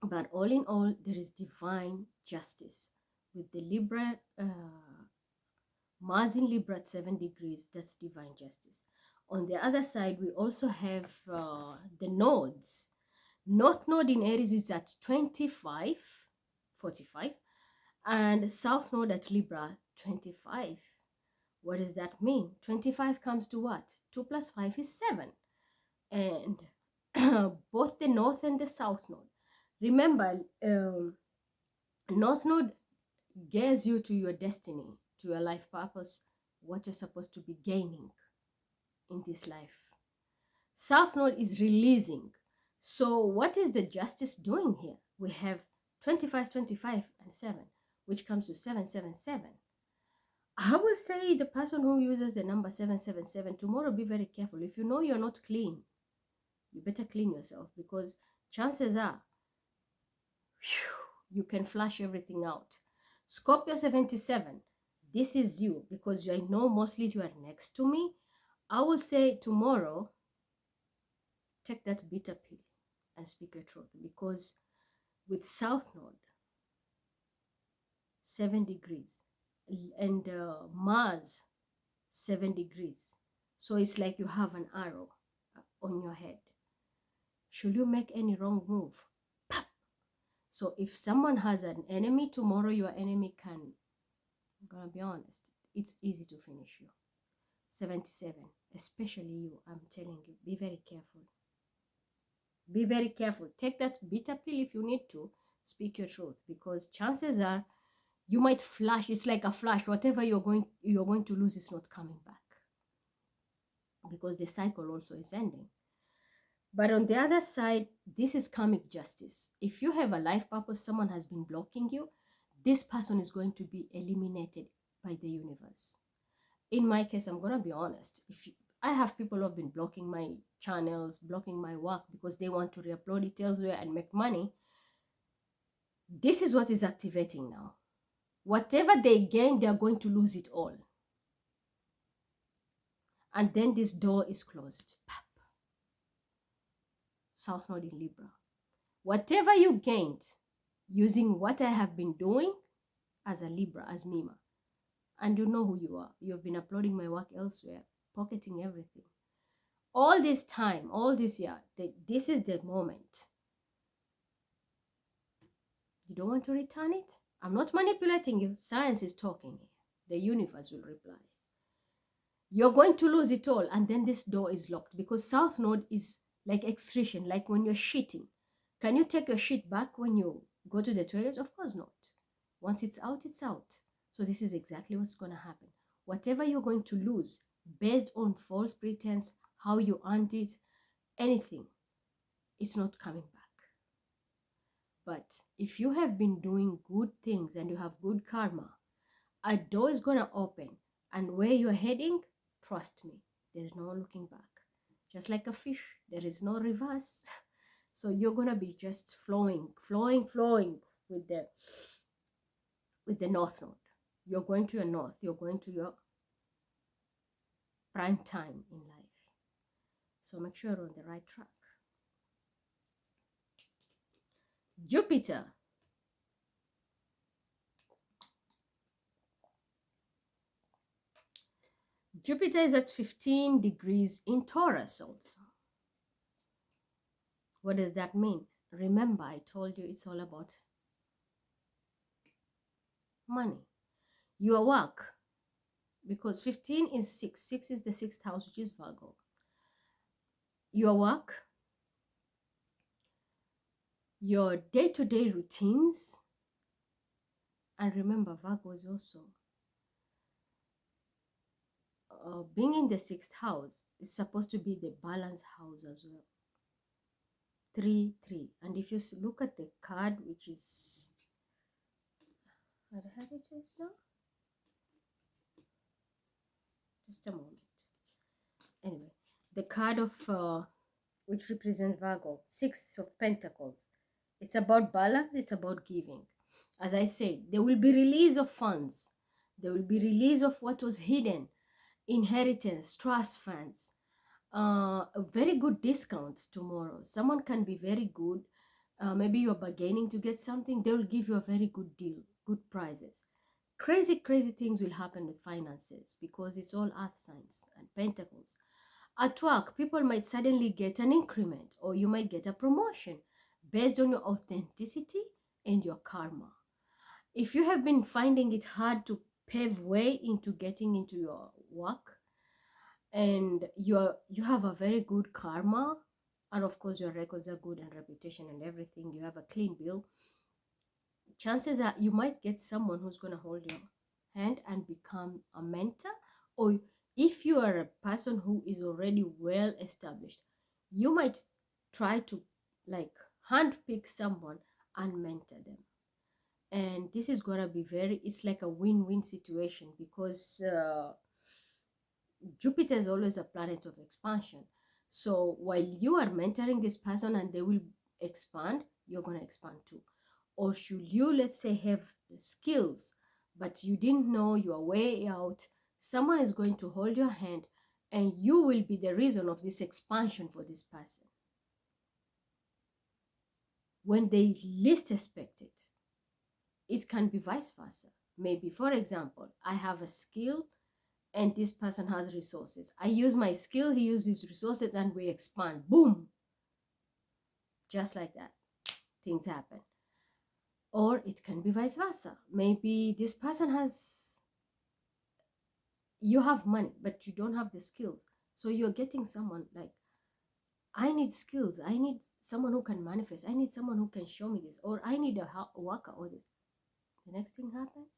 But all in all, there is divine justice. With the Libra, Mars in Libra at 7 degrees, that's divine justice. On the other side, we also have the nodes. North node in Aries is at 25, 45. And South node at Libra, 25. What does that mean? 25 comes to what? 2 plus 5 is 7. And both the North and the South node. Remember, North node gears you to your destiny, to your life purpose, what you're supposed to be gaining in this life. South node is releasing. So what is the justice doing here? We have 25, 25, and 7, which comes to 7, 7, 7. I will say the person who uses the number 777, tomorrow be very careful. If you know you're not clean, you better clean yourself, because chances are you can flush everything out. Scorpio 77, this is you, because I know mostly you are next to me. I will say tomorrow, take that bitter pill and speak your truth, because with South Node, 7 degrees, and Mars, 7 degrees. So it's like you have an arrow on your head. Should you make any wrong move? So if someone has an enemy, tomorrow your enemy can, I'm gonna be honest, it's easy to finish you. 77, especially you, I'm telling you, be very careful. Be very careful. Take that bitter pill if you need to. Speak your truth, because chances are you might flash. It's like a flash. Whatever you're going to lose is not coming back, because the cycle also is ending. But on the other side, this is karmic justice. If you have a life purpose, someone has been blocking you, this person is going to be eliminated by the universe. In my case, I'm going to be honest. I have people who have been blocking my channels, blocking my work, because they want to re-upload it elsewhere and make money. This is what is activating now. Whatever they gain, they are going to lose it all. And then this door is closed. South Node in Libra. Whatever you gained using what I have been doing as a Libra, as Mima, and you know who you are. You've been uploading my work elsewhere, pocketing everything. All this time, all this year, this is the moment. You don't want to return it? I'm not manipulating you. Science is talking here. The universe will reply. You're going to lose it all, and then this door is locked, because South Node is like excretion, like when you're shitting. Can you take your shit back when you go to the toilet? Of course not. Once it's out, it's out. So this is exactly what's going to happen. Whatever you're going to lose based on false pretense, how you earned it, anything, it's not coming back. But if you have been doing good things and you have good karma, a door is going to open, and where you're heading, trust me, there's no looking back. Just like a fish, there is no reverse. So you're going to be just flowing with the North Node. You're going to your north. You're going to your prime time in life. So make sure you're on the right track. Jupiter. Jupiter is at 15 degrees in Taurus also. What does that mean? Remember, I told you it's all about money. Your work, because 15 is 6. 6 is the 6th house, which is Virgo. Your work, your day-to-day routines, and remember, Virgo is also being in the 6th house is supposed to be the balance house as well. 3, 3. And if you look at the card, which is, what the heck it is now? Just a moment. Anyway, the card of which represents Virgo, 6 of Pentacles. It's about balance. It's about giving. As I said, there will be release of funds. There will be release of what was hidden, inheritance, trust funds. Very good discounts tomorrow. Someone can be very good. Maybe you're bargaining to get something. They will give you a very good deal, good prices. Crazy things will happen with finances, because it's all earth signs and pentacles. At work, people might suddenly get an increment, or you might get a promotion based on your authenticity and your karma. If you have been finding it hard to pave way into getting into your work, and you have a very good karma, and of course your records are good and reputation and everything, you have a clean bill, chances are you might get someone who's going to hold your hand and become a mentor. Or if you are a person who is already well established, you might try to like handpick someone and mentor them. And this is gonna be it's like a win-win situation, because Jupiter is always a planet of expansion. So while you are mentoring this person and they will expand, you're going to expand too. Or should you, let's say, have skills, but you didn't know you are way out, someone is going to hold your hand and you will be the reason of this expansion for this person when they least expect it. It can be vice versa. Maybe, for example, I have a skill and this person has resources. I use my skill, he uses resources, and we expand. Boom! Just like that, things happen. Or it can be vice versa. Maybe this person you have money, but you don't have the skills. So you're getting someone like, I need skills. I need someone who can manifest. I need someone who can show me this. Or I need a worker or this. The next thing happens,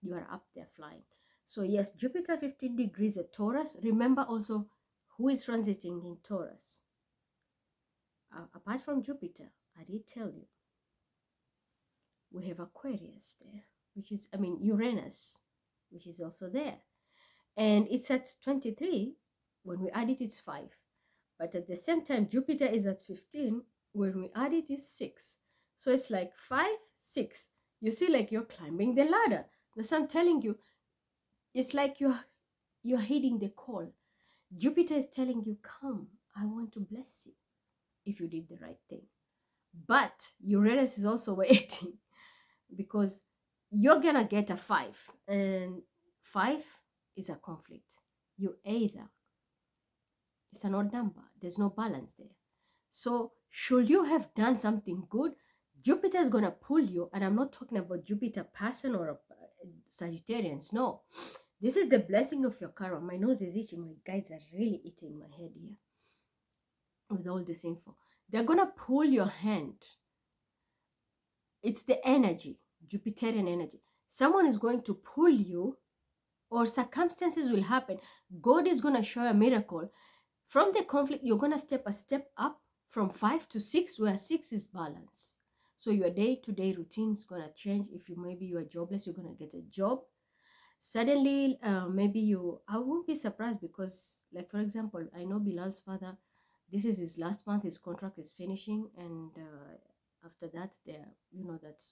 you are up there flying. So yes, Jupiter 15 degrees at Taurus. Remember also who is transiting in Taurus. Apart from Jupiter, I did tell you, we have Aquarius there, which is, Uranus, which is also there. And it's at 23. When we add it, it's 5. But at the same time, Jupiter is at 15. When we add it, it's 6. So it's like 5, 6. You see, like you're climbing the ladder. That's what I'm telling you. It's like you're heeding the call. Jupiter is telling you, come, I want to bless you if you did the right thing. But Uranus is also waiting, because you're gonna get a 5, and 5 is a conflict. It's an odd number, there's no balance there. So should you have done something good, Jupiter is gonna pull you. And I'm not talking about Jupiter person or Sagittarians, no. This is the blessing of your karma. My nose is itching. My guides are really eating my head here with all this info. They're gonna pull your hand. It's the energy, Jupiterian energy. Someone is going to pull you, or circumstances will happen. God is going to show a miracle. From the conflict, you're going to step a step up from 5 to 6, where 6 is balance. So your day-to-day routine is going to change. If maybe you are jobless, you're going to get a job. Suddenly, I won't be surprised, because, like, for example, I know Bilal's father, this is his last month, his contract is finishing, and after that, that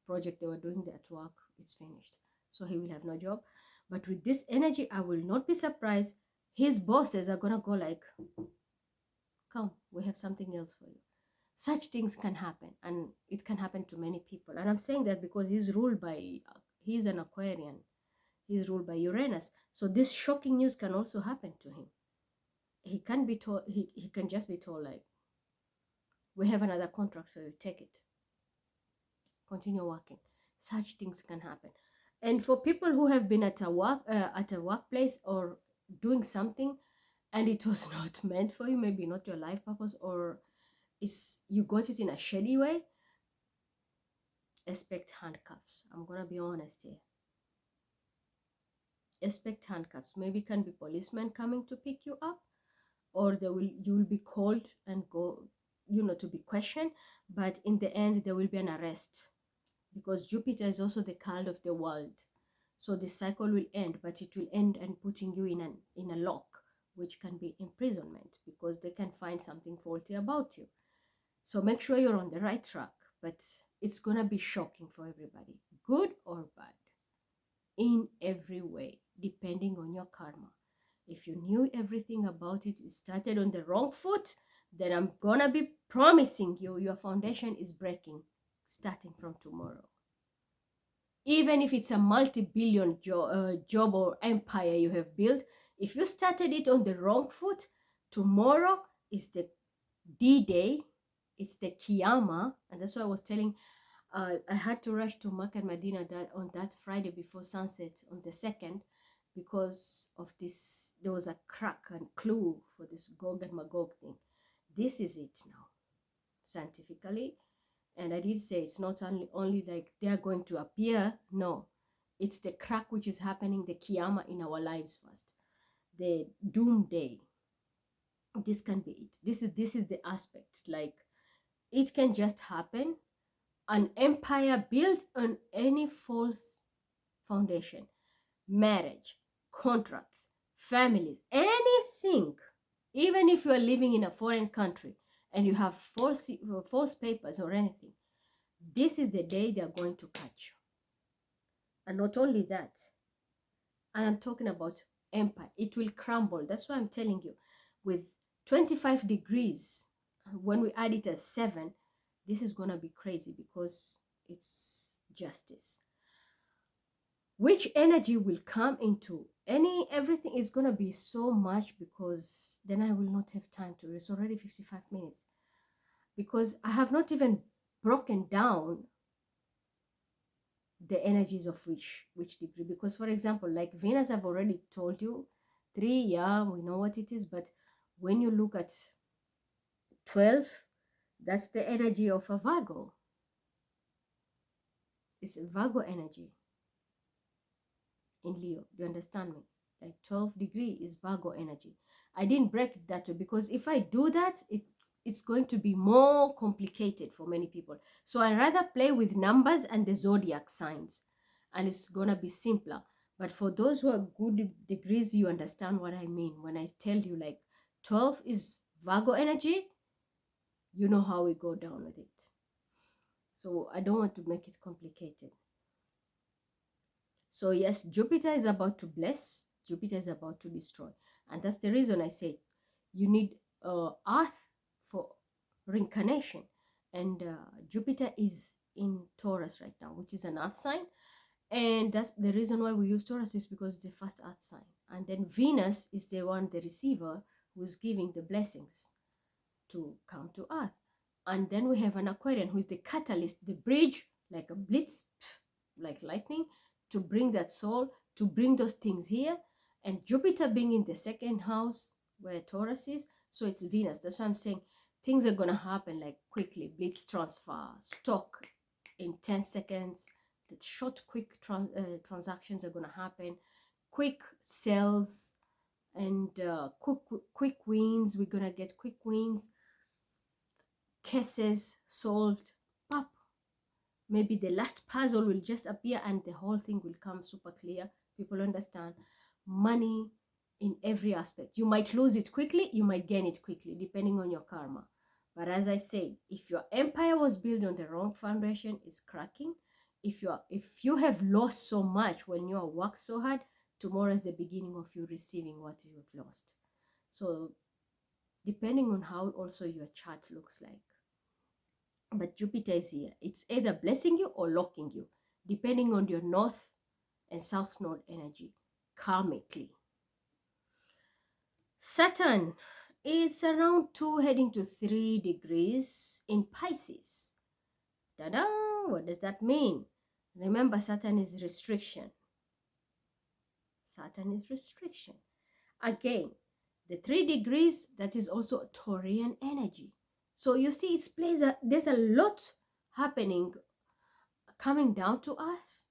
project they were doing at work, it's finished. So he will have no job. But with this energy, I will not be surprised. His bosses are going to go like, come, we have something else for you. Such things can happen, and it can happen to many people. And I'm saying that because he's an Aquarian. He's ruled by Uranus. So this shocking news can also happen to him. He can be told, he can just be told like, we have another contract for you, take it. Continue working. Such things can happen. And for people who have been at a workplace or doing something and it was not meant for you, maybe not your life purpose, or you got it in a shady way, expect handcuffs. I'm gonna be honest here. Expect handcuffs. Maybe it can be policemen coming to pick you up, or you will be called and go, to be questioned. But in the end, there will be an arrest, because Jupiter is also the card of the world. So the cycle will end, but it will end and putting you in a lock, which can be imprisonment, because they can find something faulty about you. So make sure you're on the right track. But it's gonna be shocking for everybody, good or bad, in every way, depending on your karma. If you knew everything about it, it started on the wrong foot, then I'm gonna be promising you, your foundation is breaking starting from tomorrow. Even if it's a multi-billion job or empire you have built, if you started it on the wrong foot, tomorrow is the D-Day, it's the Kiyama. And that's why I was telling, I had to rush to Makkah Medina on that Friday before sunset on the 2nd, because of this. There was a crack and clue for this Gog and Magog thing. This is it now, scientifically. And I did say it's not only like they are going to appear. No, it's the crack which is happening, the Kiyama in our lives first, the doomsday. This can be it. This is the aspect. Like, it can just happen, An empire built on any false foundation, marriage, contracts, families, anything. Even if you are living in a foreign country and you have false papers or anything, this is the day they are going to catch you. And not only that, and I'm talking about empire, it will crumble. That's why I'm telling you, with 25 degrees, when we add it as 7, this is going to be crazy because it's justice. Which energy will come into everything is going to be so much, because then I will not have time to. It's already 55 minutes, because I have not even broken down the energies of which degree. Because, for example, like Venus, I've already told you 3, yeah, we know what it is. But when you look at 12, that's the energy of a Virgo. It's a Virgo energy in Leo. Do you understand me? Like 12 degree is Virgo energy. I didn't break that way, because if I do that, it's going to be more complicated for many people. So I rather play with numbers and the zodiac signs, and it's gonna be simpler. But for those who are good degrees, you understand what I mean when I tell you like 12 is Virgo energy. You know how we go down with it. So I don't want to make it complicated. So yes, Jupiter is about to bless, Jupiter is about to destroy. And that's the reason I say you need Earth for reincarnation. And Jupiter is in Taurus right now, which is an Earth sign. And that's the reason why we use Taurus, is because it's the first Earth sign. And then Venus is the one, the receiver, who is giving the blessings to come to Earth. And then we have an Aquarian, who is the catalyst, the bridge, like a blitz, like lightning, to bring that soul, to bring those things here. And Jupiter being in the second house where Taurus is, so it's Venus. That's why I'm saying things are going to happen like quickly. Blitz transfer, stock in 10 seconds. The short, quick transactions are going to happen. Quick sales and quick wins. We're going to get quick wins. Cases solved. Pop. Maybe the last puzzle will just appear and the whole thing will come super clear. People understand. Money in every aspect. You might lose it quickly, you might gain it quickly, depending on your karma. But as I said, if your empire was built on the wrong foundation, it's cracking. If you have lost so much when you have worked so hard, tomorrow is the beginning of you receiving what you've lost. So depending on how also your chart looks like. But Jupiter is here. It's either blessing you or locking you, depending on your north and south node energy, karmically. Saturn is around 2 heading to 3 degrees in Pisces. Ta-da! What does that mean? Remember, Saturn is restriction. Saturn is restriction. Again, the 3 degrees, that is also Taurian energy. So you see, there's a lot happening, coming down to us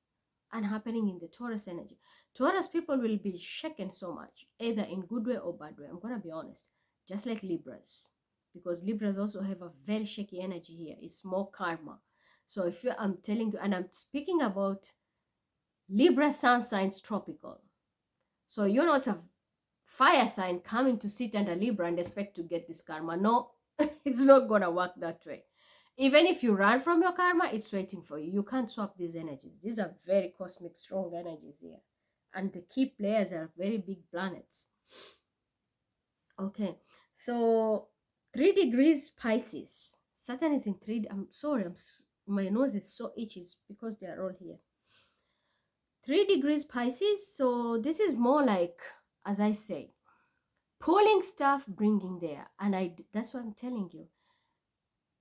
and happening in the Taurus energy. Taurus people will be shaken so much, either in good way or bad way. I'm going to be honest. Just like Libras. Because Libras also have a very shaky energy here. It's more karma. So I'm telling you, and I'm speaking about Libra sun signs tropical. So you're not a fire sign coming to sit under Libra and expect to get this karma. No, it's not going to work that way. Even if you run from your karma, it's waiting for you. You can't swap these energies. These are very cosmic, strong energies here. And the key players are very big planets. Okay, so 3 degrees Pisces. Saturn is in 3. I'm sorry, my nose is so itchy. It's because they are all here. 3 degrees Pisces. So this is more like, as I say, pulling stuff, bringing there. And that's what I'm telling you.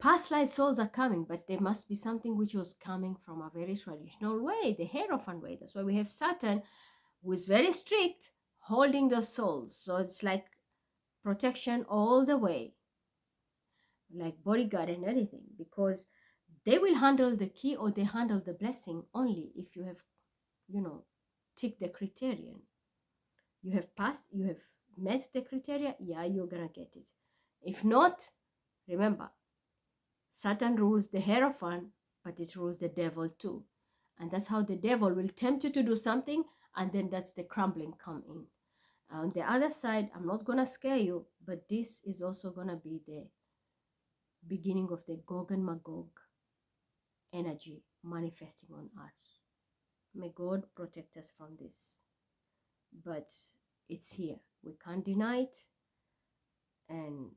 Past life souls are coming, but there must be something which was coming from a very traditional way, the Hierophant way. That's why we have Saturn, who is very strict, holding the souls. So it's like protection all the way, like bodyguard and anything, because they will handle the key, or they handle the blessing only if you have, ticked the criterion. You have passed, you have met the criteria, yeah, you're gonna get it. If not, remember, Saturn rules the Hierophant but it rules the devil too. And that's how the devil will tempt you to do something, and then that's the crumbling come in. On the other side, I'm not going to scare you, but this is also going to be the beginning of the Gog and Magog energy manifesting on earth. May God protect us from this. But it's here. We can't deny it. And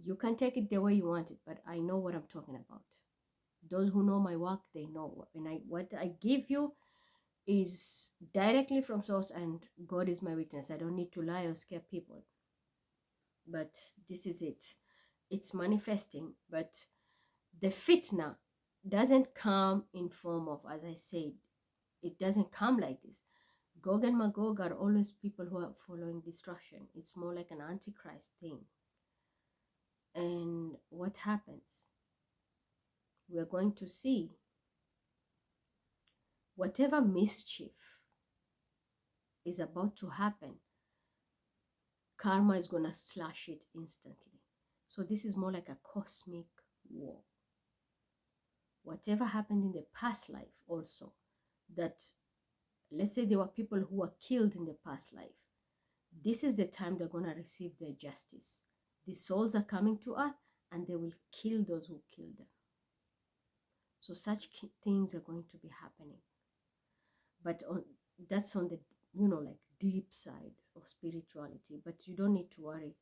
you can take it the way you want it, but I know what I'm talking about. Those who know my work, they know. What I give you is directly from source, and God is my witness. I don't need to lie or scare people. But this is it. It's manifesting, but the fitna doesn't come in form of, as I said, it doesn't come like this. Gog and Magog are always people who are following destruction. It's more like an antichrist thing. And what happens? We're going to see whatever mischief is about to happen, karma is going to slash it instantly. So this is more like a cosmic war. Whatever happened in the past life also, that let's say there were people who were killed in the past life, this is the time they're going to receive their justice. The souls are coming to earth and they will kill those who killed them. So such things are going to be happening. But that's on the, like deep side of spirituality. But you don't need to worry.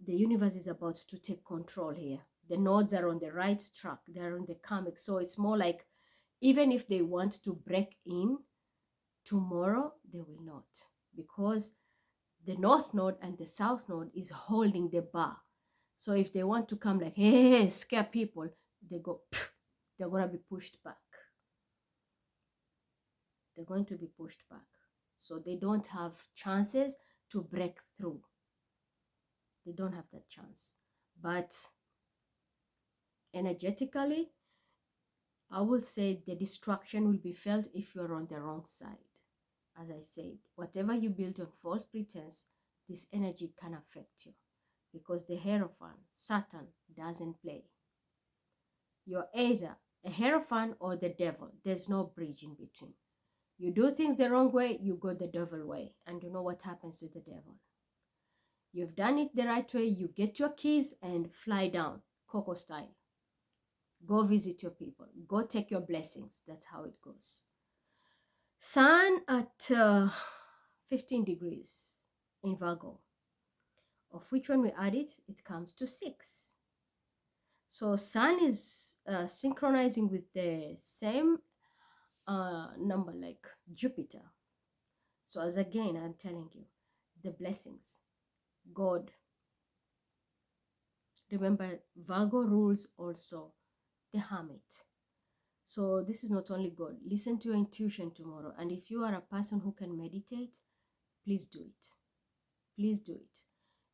The universe is about to take control here. The nodes are on the right track. They're on the karmic. So it's more like, even if they want to break in tomorrow, they will not. Because the north node and the south node is holding the bar. So if they want to come like, hey, scare people, they go, they're going to be pushed back. They're going to be pushed back. So they don't have chances to break through. They don't have that chance. But energetically, I will say the destruction will be felt if you're on the wrong side. As I said, whatever you build on false pretense, this energy can affect you. Because the Hierophant, Satan, doesn't play. You're either a Hierophant or the devil. There's no bridge in between. You do things the wrong way, you go the devil way. And you know what happens to the devil. You've done it the right way, you get your keys and fly down, Coco style. Go visit your people. Go take your blessings. That's how it goes. Sun at 15 degrees in Virgo, of which when we add it, it comes to 6. So Sun is synchronizing with the same number like Jupiter. So as again, I'm telling you, the blessings, God. Remember, Virgo rules also the Hermit. So this is not only God. Listen to your intuition tomorrow. And if you are a person who can meditate, please do it. Please do it.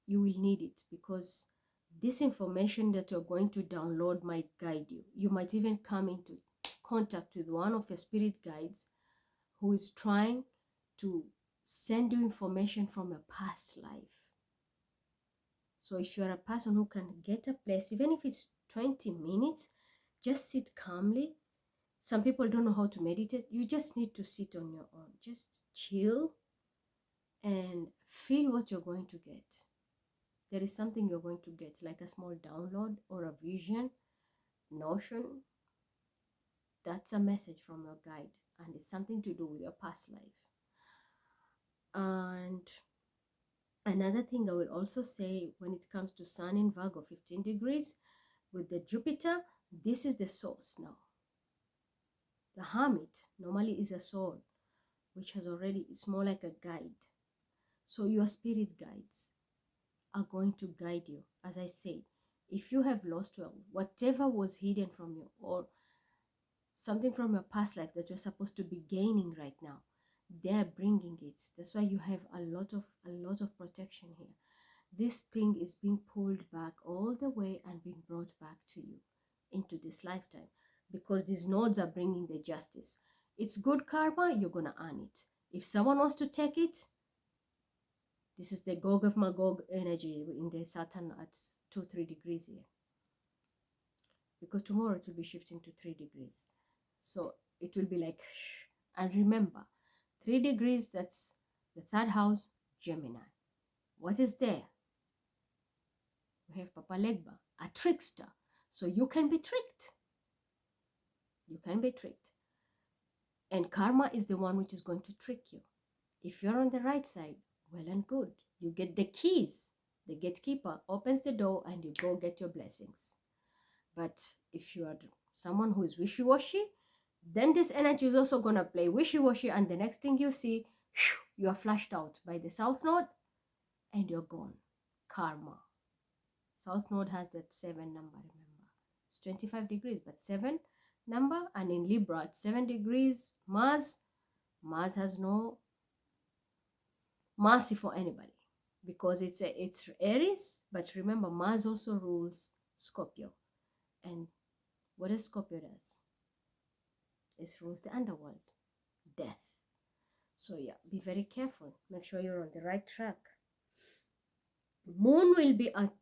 You will need it, because this information that you're going to download might guide you. You might even come into contact with one of your spirit guides who is trying to send you information from a past life. So if you're a person who can get a place, even if it's 20 minutes, just sit calmly. Some people don't know how to meditate. You just need to sit on your own. Just chill and feel what you're going to get. There is something you're going to get, like a small download or a vision, notion. That's a message from your guide, and it's something to do with your past life. And another thing I will also say, when it comes to Sun in Virgo, 15 degrees, with the Jupiter, this is the source now. The Hermit normally is a soul, which has already, it's more like a guide. So your spirit guides are going to guide you. As I said, if you have lost whatever was hidden from you, or something from your past life that you're supposed to be gaining right now, they're bringing it. That's why you have a lot of protection here. This thing is being pulled back all the way and being brought back to you into this lifetime, because these nodes are bringing the justice. It's good karma, you're gonna earn it. If someone wants to take it, this is the Gog of Magog energy in the Saturn at 2-3 degrees here. because tomorrow it will be shifting to 3 degrees. So it will be like, and remember, 3 degrees, that's the third house, Gemini. What is there? We have Papa Legba, a trickster. So you can be tricked. You can be tricked. And karma is the one which is going to trick you. If you're on the right side, well and good. You get the keys. The gatekeeper opens the door and you go get your blessings. But if you are someone who is wishy-washy, then this energy is also going to play wishy-washy, and the next thing you see, you are flushed out by the south node and you're gone. Karma. South node has that 7 number, remember. It's 25 degrees, but 7 number, and in Libra, at 7 degrees, Mars has no mercy for anybody because it's Aries, but remember, Mars also rules Scorpio. And what does Scorpio does? It rules the underworld, death. So yeah, be very careful. Make sure you're on the right track. Moon will be at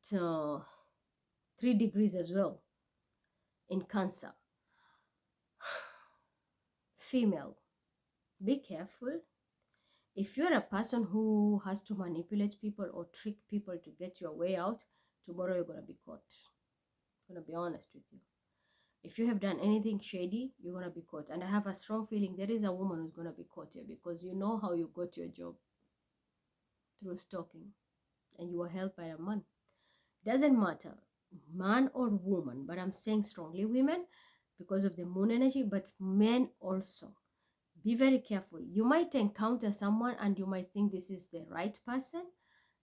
3 degrees as well in Cancer. Female, be careful. If you're a person who has to manipulate people or trick people to get your way out, tomorrow you're going to be caught. I'm going to be honest with you. If you have done anything shady, you're going to be caught. And I have a strong feeling there is a woman who's going to be caught here, because you know how you got your job, through stalking, and you were helped by a man. Doesn't matter, man or woman, but I'm saying strongly women because of the moon energy, but men also. Be very careful. You might encounter someone and you might think this is the right person.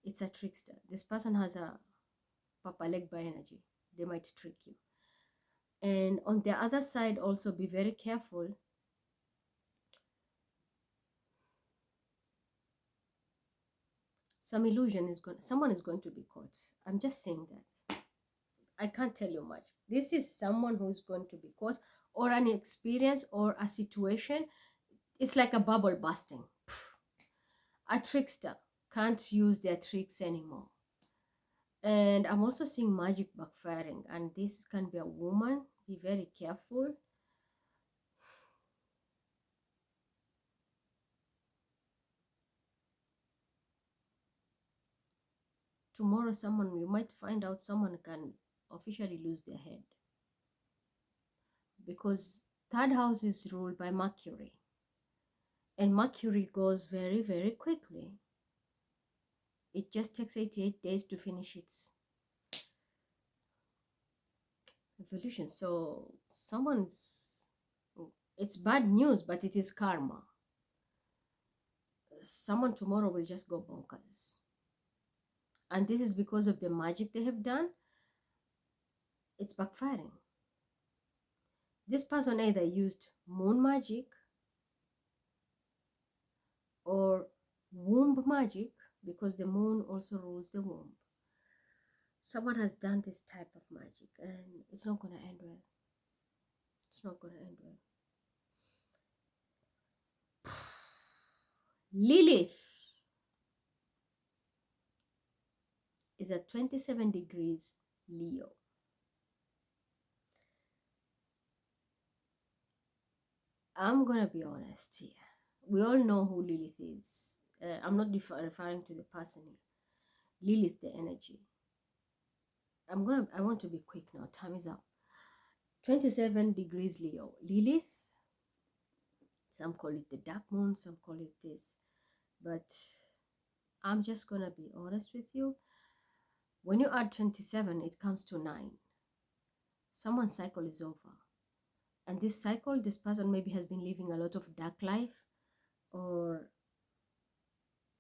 It's a trickster. This person has a Papa Legba energy. They might trick you. And on the other side, also be very careful. Some illusion is going, someone is going to be caught. I'm just saying that. I can't tell you much. This is someone who's going to be caught, or an experience or a situation. It's like a bubble busting. A trickster can't use their tricks anymore. And I'm also seeing magic backfiring, and this can be a woman. Be very careful. Tomorrow, someone, you might find out someone can officially lose their head, because third house is ruled by Mercury, and Mercury goes very, very quickly. It just takes 88 days to finish its evolution. So it's bad news, but it is karma. Someone tomorrow will just go bonkers. And this is because of the magic they have done. It's backfiring. This person either used moon magic or womb magic, because the moon also rules the womb. Someone has done this type of magic, and it's not going to end well. It's not going to end well. Lilith is at 27 degrees Leo. I'm going to be honest here. We all know who Lilith is. I'm not referring to the person here. Lilith, the energy. I want to be quick now. Time is up. 27 degrees Leo. Lilith, some call it the dark moon, some call it this. But I'm just going to be honest with you. When you add 27, it comes to 9. Someone's cycle is over. And this cycle, this person maybe has been living a lot of dark life, or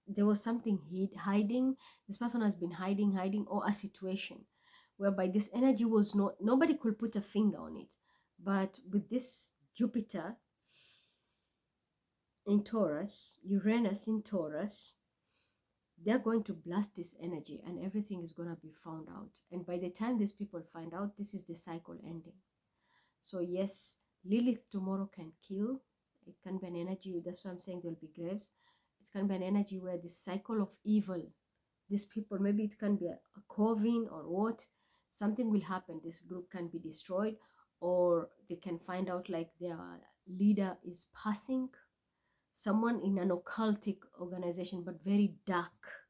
there was something hiding. This person has been hiding, or a situation whereby this energy was nobody could put a finger on it. But with this Jupiter in Taurus, Uranus in Taurus, they're going to blast this energy, and everything is going to be found out. And by the time these people find out, this is the cycle ending. So yes, Lilith tomorrow can kill. It can be an energy. That's why I'm saying there'll be graves. It can be an energy where this cycle of evil, these people, maybe it can be a coven or what, something will happen. This group can be destroyed, or they can find out like their leader is passing, someone in an occultic organization, but very dark.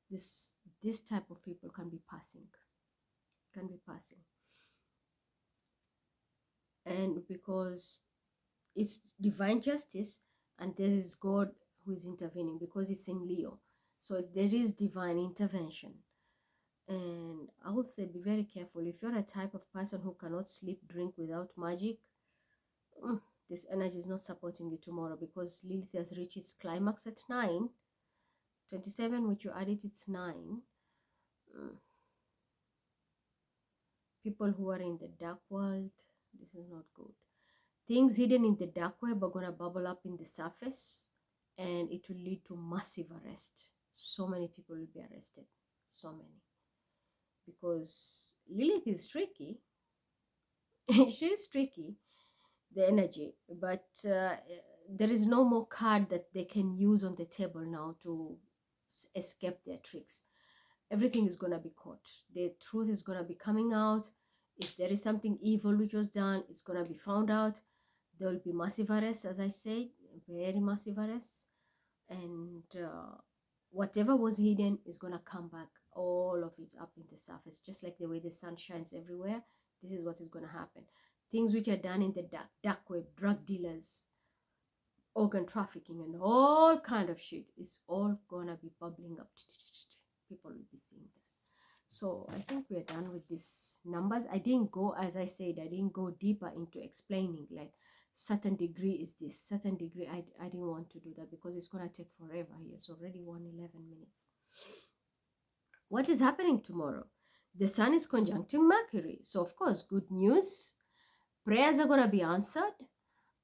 This type of people can be passing. And because it's divine justice, and there is God who is intervening, because it's in Leo, so there is divine intervention. And I would say be very careful. If you're a type of person who cannot sleep, drink without magic, this energy is not supporting you tomorrow, because Lilith has reached its climax at 9:27, which you added, it's 9. People who are in the dark world, this is not good. Things hidden in the dark web are going to bubble up in the surface, and it will lead to massive arrest. So many people will be arrested. So many. Because Lilith is tricky. She's tricky, the energy. But there is no more card that they can use on the table now to escape their tricks. Everything is going to be caught. The truth is going to be coming out. If there is something evil which was done, it's going to be found out. There will be massive arrests, as I said, very massive arrests. And whatever was hidden is going to come back, all of it up in the surface, just like the way the sun shines everywhere. This is what is going to happen. Things which are done in the dark web, drug dealers, organ trafficking, and all kind of shit, is all going to be bubbling up. People will be seeing that. So I think we're done with these numbers. I didn't go, as I said, I didn't go deeper into explaining like certain degree is this, certain degree. I didn't want to do that because it's going to take forever here. It's already 1:11 minutes. What is happening tomorrow? The sun is conjuncting Mercury. So of course, good news. Prayers are going to be answered.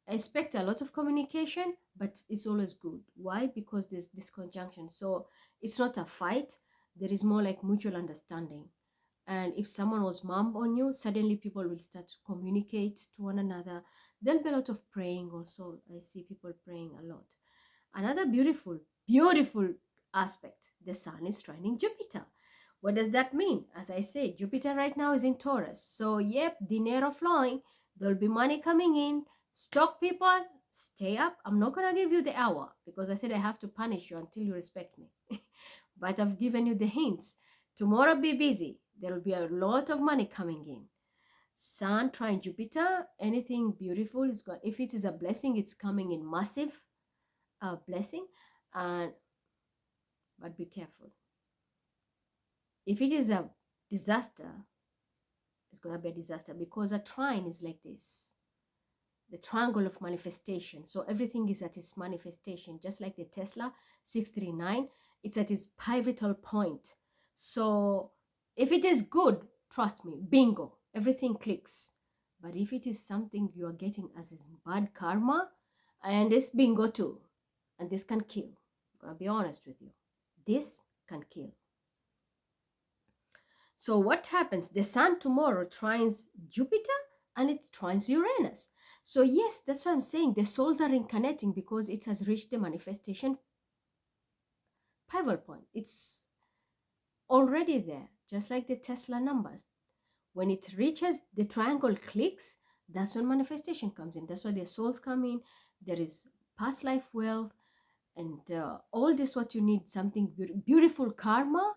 I expect a lot of communication, but it's always good. Why? Because there's this conjunction. So it's not a fight. There is more like mutual understanding. And if someone was mum on you, suddenly people will start to communicate to one another. There'll be a lot of praying also. I see people praying a lot. Another beautiful, beautiful aspect, the sun is trining Jupiter. What does that mean? As I say, Jupiter right now is in Taurus. So, yep, dinero flowing. There'll be money coming in. Stock people, stay up. I'm not going to give you the hour because I said I have to punish you until you respect me. But I've given you the hints. Tomorrow be busy. There will be a lot of money coming in. Sun trine Jupiter, anything beautiful is going. If it is a blessing, it's coming in massive blessing. But be careful. If it is a disaster, it's going to be a disaster because a trine is like this. The triangle of manifestation. So everything is at its manifestation, just like the Tesla 639. It's at its pivotal point. So if it is good, trust me, bingo, everything clicks. But if it is something you are getting as is bad karma, and it's bingo too, and this can kill. I'm going to be honest with you. This can kill. So what happens? The sun tomorrow trines Jupiter and it trines Uranus. So yes, that's what I'm saying. The souls are incarnating because it has reached the manifestation pivotal point. It's already there, just like the Tesla numbers. When it reaches, the triangle clicks, that's when manifestation comes in. That's why the souls come in. There is past life wealth and all this what you need, something beautiful karma,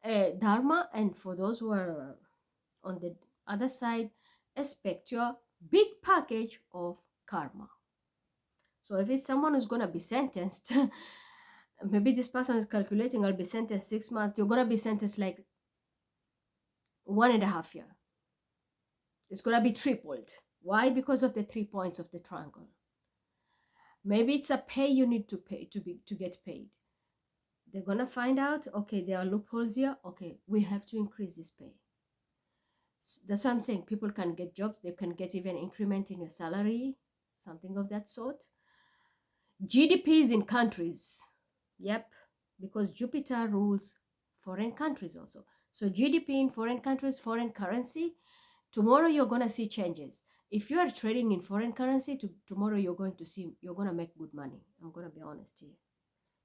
Dharma. And for those who are on the other side, expect your big package of karma. So if it's someone who's going to be sentenced, maybe this person is calculating, I'll be sentenced 6 months. You're going to be sentenced like 1.5 years. It's going to be tripled. Why? Because of the 3 points of the triangle. Maybe it's a pay you need to pay to get paid. They're going to find out, okay, there are loopholes here. Okay, we have to increase this pay. So that's what I'm saying. People can get jobs. They can get even increment in your salary, something of that sort. GDPs in countries. Yep, because Jupiter rules foreign countries also. So GDP in foreign countries, foreign currency. Tomorrow you're going to see changes. If you are trading in foreign currency, tomorrow you're going to make good money. I'm going to be honest here.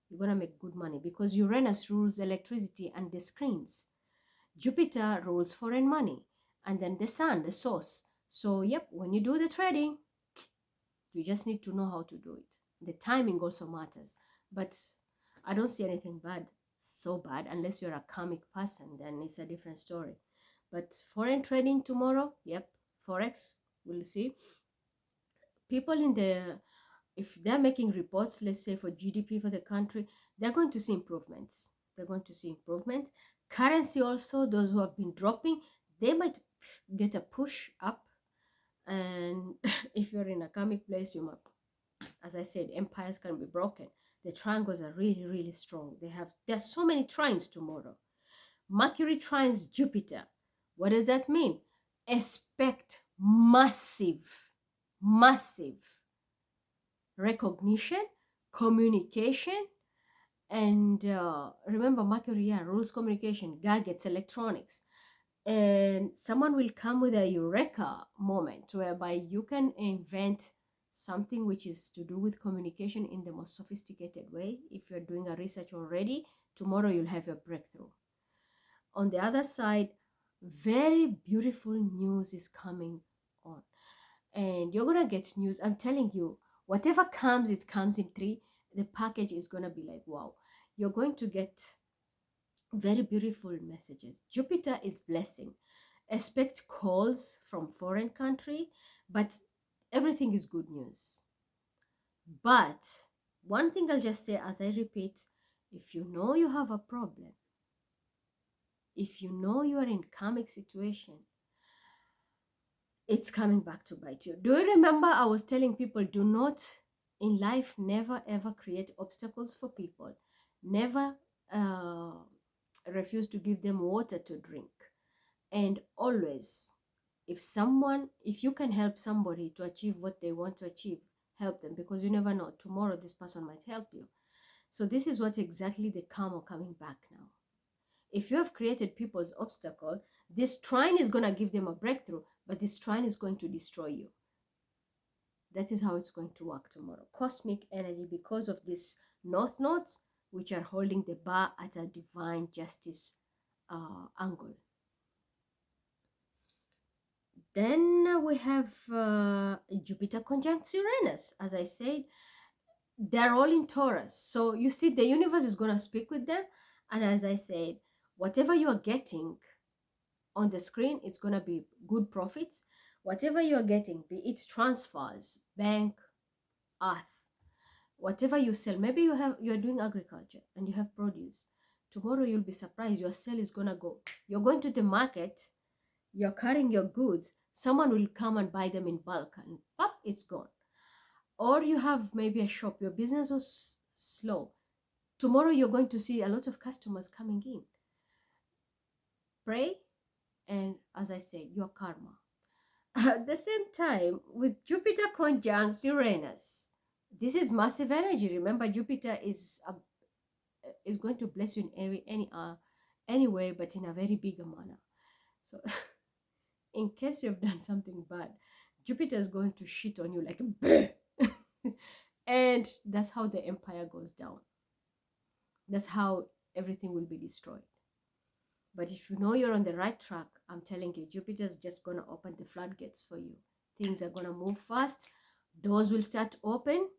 You're going to make good money because Uranus rules electricity and the screens. Jupiter rules foreign money, and then the sun, the source. So yep, when you do the trading, you just need to know how to do it. The timing also matters, but I don't see anything bad, so bad, unless you're a karmic person, then it's a different story. But foreign trading tomorrow, yep, forex, we'll see. People in the, if they're making reports, let's say for GDP for the country, they're going to see improvements. They're going to see improvement. Currency also, those who have been dropping, they might get a push up. And if you're in a karmic place, you might, as I said, empires can be broken. The triangles are really, really strong. There's so many trines tomorrow. Mercury trines Jupiter. What does that mean? Expect massive recognition, communication, and remember, Mercury, yeah, rules communication, gadgets, electronics. And someone will come with a eureka moment whereby you can invent something which is to do with communication in the most sophisticated way. If you're doing a research already, tomorrow you'll have a breakthrough. On the other side, very beautiful news is coming on, and you're gonna get news. I'm telling you, whatever comes, it comes in three. The package is gonna be like, wow. You're going to get very beautiful messages. Jupiter is blessing. Expect calls from foreign country, but everything is good news. But one thing I'll just say, as I repeat, if you know you have a problem, if you know you are in karmic situation, it's coming back to bite you. Do you remember I was telling people, do not, in life, never ever create obstacles for people. Never refuse to give them water to drink. And always, if you can help somebody to achieve what they want to achieve, help them, because you never know, tomorrow this person might help you. So this is what exactly the karma coming back now. If you have created people's obstacle, this trine is going to give them a breakthrough, but this trine is going to destroy you. That is how it's going to work tomorrow. Cosmic energy, because of these north nodes, which are holding the bar at a divine justice angle. Then we have Jupiter conjunct Uranus. As I said, they're all in Taurus. So you see, the universe is going to speak with them. And as I said, whatever you are getting on the screen, it's going to be good profits. Whatever you are getting, be it transfers, bank, earth, whatever you sell. Maybe you're doing agriculture and you have produce. Tomorrow you'll be surprised. Your sale is going to go. You're going to the market, you're carrying your goods, someone will come and buy them in bulk, and pop, it's gone. Or you have maybe a shop, your business was slow. Tomorrow you're going to see a lot of customers coming in. Pray, and as I said, your karma. At the same time, with Jupiter conjunct Uranus, this is massive energy. Remember, Jupiter is going to bless you in any way, but in a very big manner. So in case you've done something bad, Jupiter is going to shit on you like and that's how the empire goes down. That's how everything will be destroyed. But if you know you're on the right track, I'm telling you, Jupiter's just going to open the floodgates for you. Things are going to move fast. Doors will start to open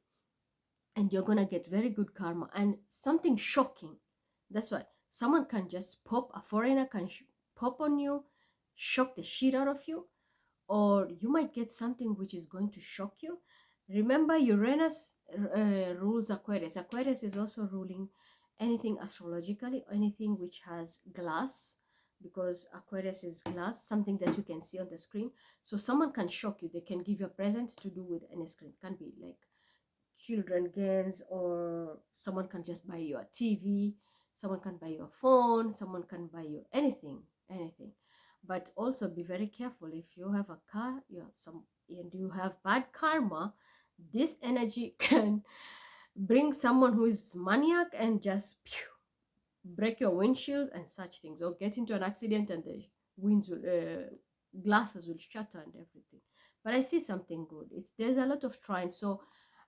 and you're going to get very good karma and something shocking. That's why someone can just pop, a foreigner can pop on you, shock the shit out of you, or you might get something which is going to shock you. Remember, Uranus rules Aquarius. Aquarius is also ruling anything astrologically, anything which has glass, because Aquarius is glass, something that you can see on the screen. So someone can shock you. They can give you a present to do with any screen. It can be like children games, or someone can just buy you a TV, someone can buy you a phone, someone can buy you anything. But also be very careful. If you have a car, and you have bad karma, this energy can bring someone who is maniac and just break your windshield and such things, or get into an accident and the glasses will shatter and everything. But I see something good. There's a lot of trying, so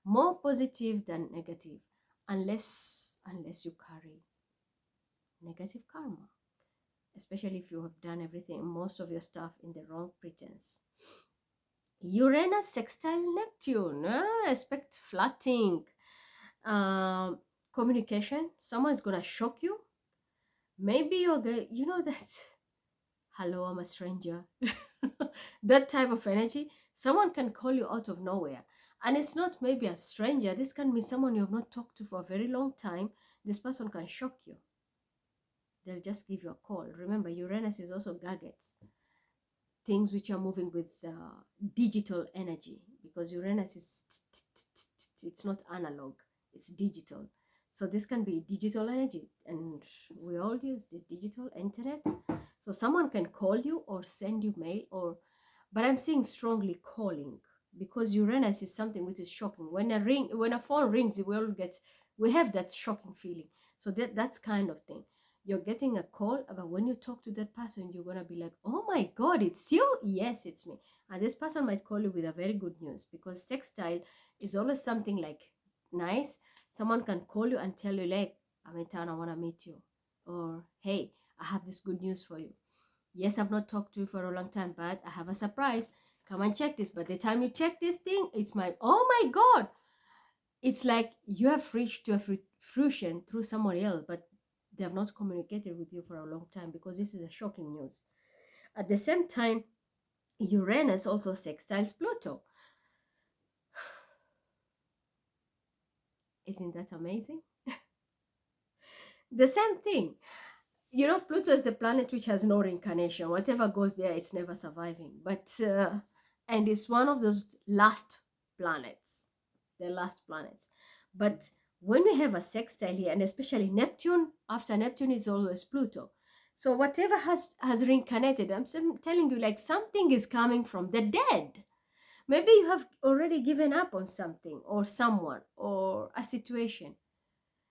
more positive than negative, unless you carry negative karma. especially if you have done everything, most of your stuff in the wrong pretense. Uranus sextile Neptune, expect flirting, communication. Someone's gonna shock you. Maybe you're going, you know that, hello, I'm a stranger. That type of energy. Someone can call you out of nowhere. And it's not maybe a stranger. This can be someone you have not talked to for a very long time. This person can shock you. They'll just give you a call. Remember, Uranus is also gadgets, things which are moving with digital energy, because Uranus is, it's not analog, it's digital. So this can be digital energy, and we all use the digital internet. So someone can call you or send you mail, or, but I'm saying strongly calling, because Uranus is something which is shocking. When a phone rings, we have that shocking feeling. So that's kind of thing. You're getting a call, but when you talk to that person, you're gonna be like, oh my god, it's you. Yes, it's me. And this person might call you with a very good news, because sextile is always something like nice. Someone can call you and tell you, like, I'm in town, I want to meet you, or hey, I have this good news for you. Yes, I've not talked to you for a long time, but I have a surprise. Come and check this. But the time you check this thing, it's oh my god, it's like you have reached to a fruition through somebody else, but they have not communicated with you for a long time, because this is a shocking news. At the same time, Uranus also sextiles Pluto. Isn't that amazing? The same thing. You know, Pluto is the planet which has no reincarnation. Whatever goes there, it's never surviving. But, and it's one of those last planets, the last planets. But when we have a sextile here, and especially Neptune, after Neptune is always Pluto. So whatever has reincarnated, I'm telling you, like, something is coming from the dead. Maybe you have already given up on something or someone or a situation.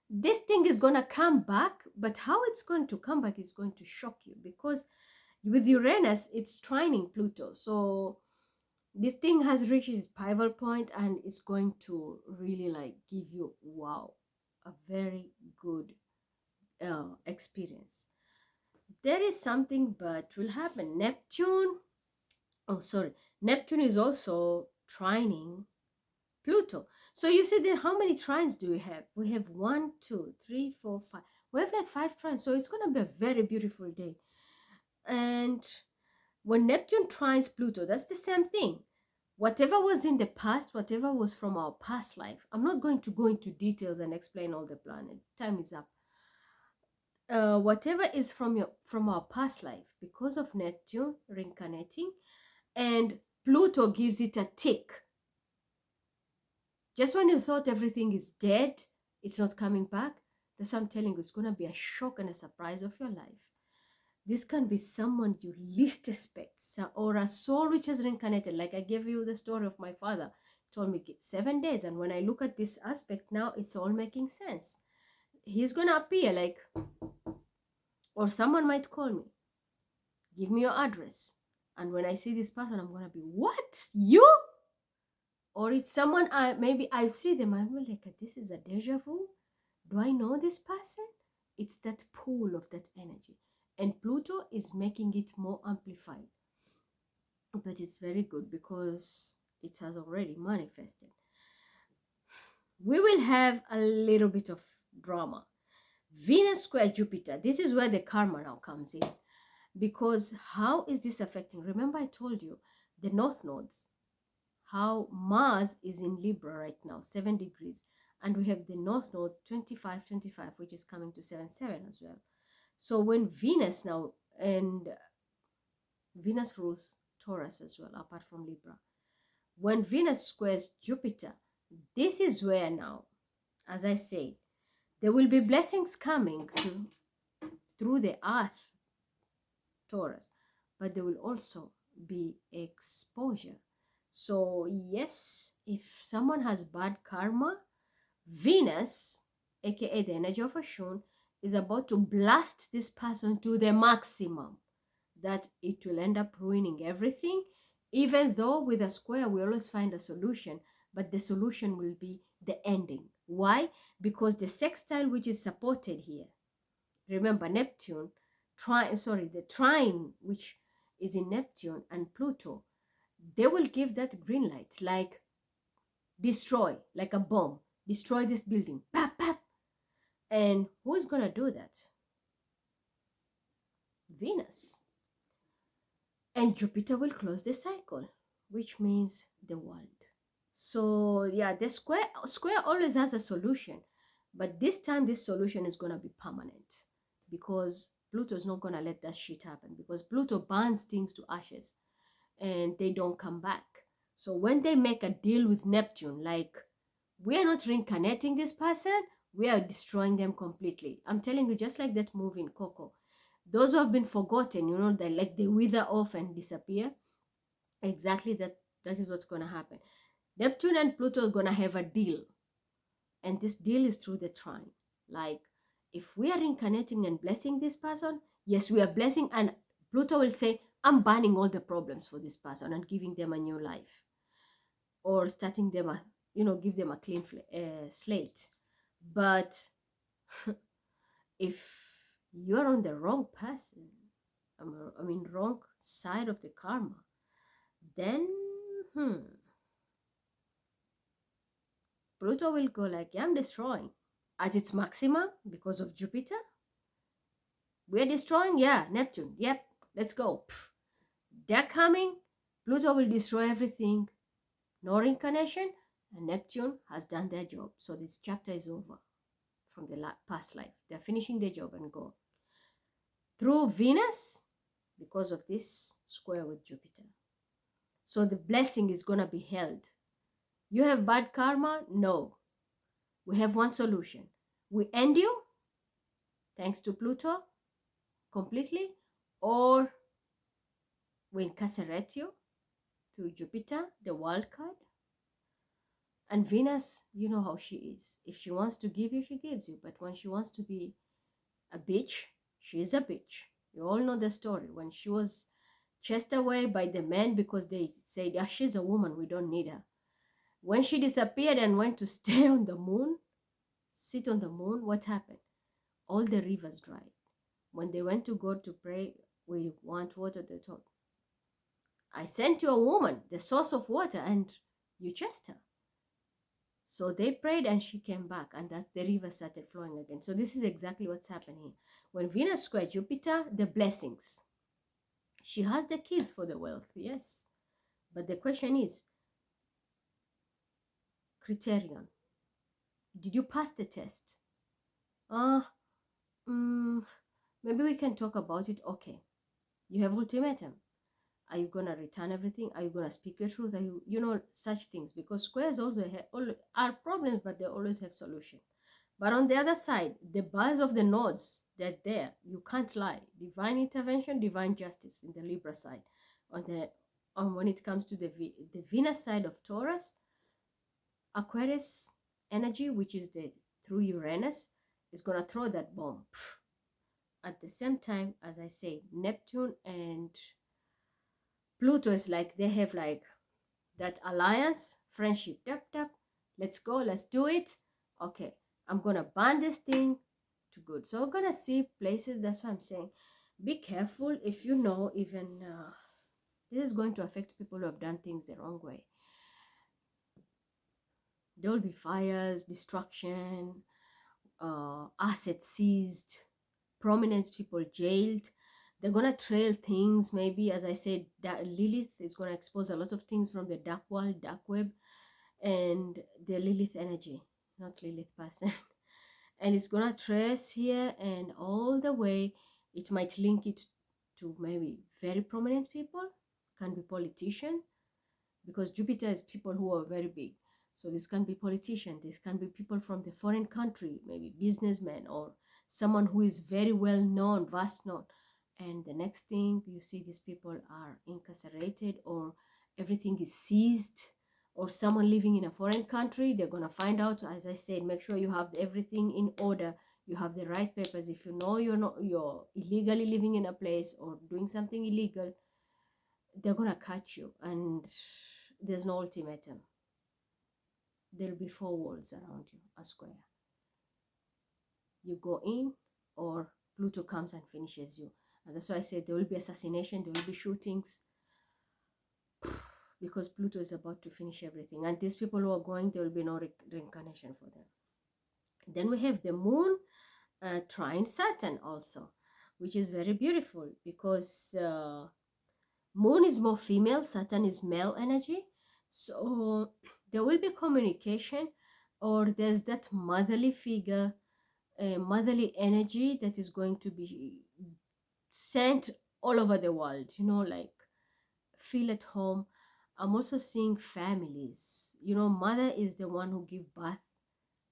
This thing is going to come back, but how it's going to come back is going to shock you, because with Uranus, it's trining Pluto. So this thing has reached its pivotal point, and it's going to really like give you, wow, a very good experience. There is something but will happen. Neptune is also trining Pluto. So you see, how many trines do we have? We have 1, 2, 3, 4, 5. We have like 5 trines. So it's going to be a very beautiful day. And when Neptune trines Pluto, that's the same thing. Whatever was in the past, whatever was from our past life, I'm not going to go into details and explain all the planet. Time is up. Whatever is from our past life, because of Neptune reincarnating, and Pluto gives it a tick. Just when you thought everything is dead, it's not coming back. That's what I'm telling you. It's going to be a shock and a surprise of your life. This can be someone you least expect, or a soul which has reincarnated. Like I gave you the story of my father. He told me 7 days. And when I look at this aspect now, it's all making sense. He's going to appear like, or someone might call me, give me your address. And when I see this person, I'm going to be, what? You? Or it's someone, maybe I see them, I'm like, this is a deja vu. Do I know this person? It's that pool of that energy. And Pluto is making it more amplified. But it's very good because it has already manifested. We will have a little bit of drama. Venus square Jupiter. This is where the karma now comes in. Because how is this affecting? Remember I told you the north nodes, how Mars is in Libra right now, 7 degrees. And we have the north node 25, which is coming to 7 as well. So when Venus now, and Venus rules Taurus as well, apart from Libra. When Venus squares Jupiter, this is where now, as I say, there will be blessings coming through the earth, Taurus, but there will also be exposure. So yes, if someone has bad karma, Venus, aka the energy of Oshun, is about to blast this person to the maximum, that it will end up ruining everything. Even though with a square we always find a solution, but the solution will be the ending. Why? Because the sextile which is supported here, remember Neptune, the trine, which is in Neptune and Pluto, they will give that green light, like destroy, like a bomb, destroy this building, pap, pap. And who is going to do that? Venus. And Jupiter will close the cycle, which means the world. So yeah, the square always has a solution, but this time this solution is going to be permanent, because Pluto is not going to let that shit happen, because Pluto burns things to ashes and they don't come back. So when they make a deal with Neptune, like, we are not reincarnating this person, we are destroying them completely. I'm telling you, just like that movie in Coco, those who have been forgotten, you know, they wither off and disappear. Exactly that is what's going to happen. Neptune and Pluto are going to have a deal, and this deal is through the trine. Like, if we are reincarnating and blessing this person, yes, we are blessing, and Pluto will say, I'm banning all the problems for this person and giving them a new life, or starting them a, give them a clean slate. But if you're on the wrong person, wrong side of the karma, then Pluto will go like, yeah, I'm destroying at its maxima because of Jupiter. We're destroying, yeah, Neptune, yep, let's go. Pff, they're coming, Pluto will destroy everything, no reincarnation, and Neptune has done their job. So this chapter is over from the past life. They're finishing their job and go. Through Venus, because of this square with Jupiter. So the blessing is going to be held. You have bad karma? No. We have one solution. We end you, thanks to Pluto, completely, or we incarcerate you through Jupiter, the wild card. And Venus, you know how she is. If she wants to give you, she gives you. But when she wants to be a bitch, she is a bitch. You all know the story. When she was chased away by the men because they said, yeah, she's a woman, we don't need her. When she disappeared and went to stay on the moon, sit on the moon, what happened? All the rivers dried. When they went to God to pray, we want water, they told, I sent you a woman, the source of water, and you chased her. So they prayed and she came back, and that the river started flowing again. So this is exactly what's happening. When Venus square Jupiter, the blessings. She has the keys for the wealth, yes. But the question is, criterion. Did you pass the test? Maybe we can talk about it. Okay, you have ultimatum. Are you gonna return everything? Are you gonna speak your truth? Are you, such things? Because squares also are problems, but they always have solution. But on the other side, the bars of the nodes, they're there. You can't lie. Divine intervention, divine justice in the Libra side. When it comes to the Venus side of Taurus, Aquarius energy, which is through Uranus, is gonna throw that bomb. At the same time, as I say, Neptune and Pluto is like, they have like that alliance, friendship, tap, tap, let's go, let's do it. Okay, I'm gonna ban this thing to good. So we're gonna see places. That's why I'm saying, be careful. If you know, even this is going to affect people who have done things the wrong way. There will be fires, destruction, assets seized, prominent people jailed. They're gonna trail things. Maybe, as I said, that Lilith is gonna expose a lot of things from the dark world, dark web, and the Lilith energy, not Lilith person. And it's gonna trace here and all the way. It might link it to maybe very prominent people, can be politician, because Jupiter is people who are very big. So this can be politician, this can be people from the foreign country, maybe businessmen, or someone who is very well known, vast known. And the next thing you see, these people are incarcerated, or everything is seized, or someone living in a foreign country, they're going to find out. As I said, make sure you have everything in order, you have the right papers. If you know you're illegally living in a place or doing something illegal, they're going to catch you, and there's no ultimatum. There'll be 4 walls around you, a square. You go in, or Pluto comes and finishes you. And that's why I said there will be assassination, there will be shootings, because Pluto is about to finish everything. And these people who are going, there will be no reincarnation for them. Then we have the moon trine Saturn also, which is very beautiful, because moon is more female, Saturn is male energy. So there will be communication, or there's that motherly figure, motherly energy that is going to be sent all over the world, you know, like feel at home. I'm also seeing families. You know, mother is the one who give birth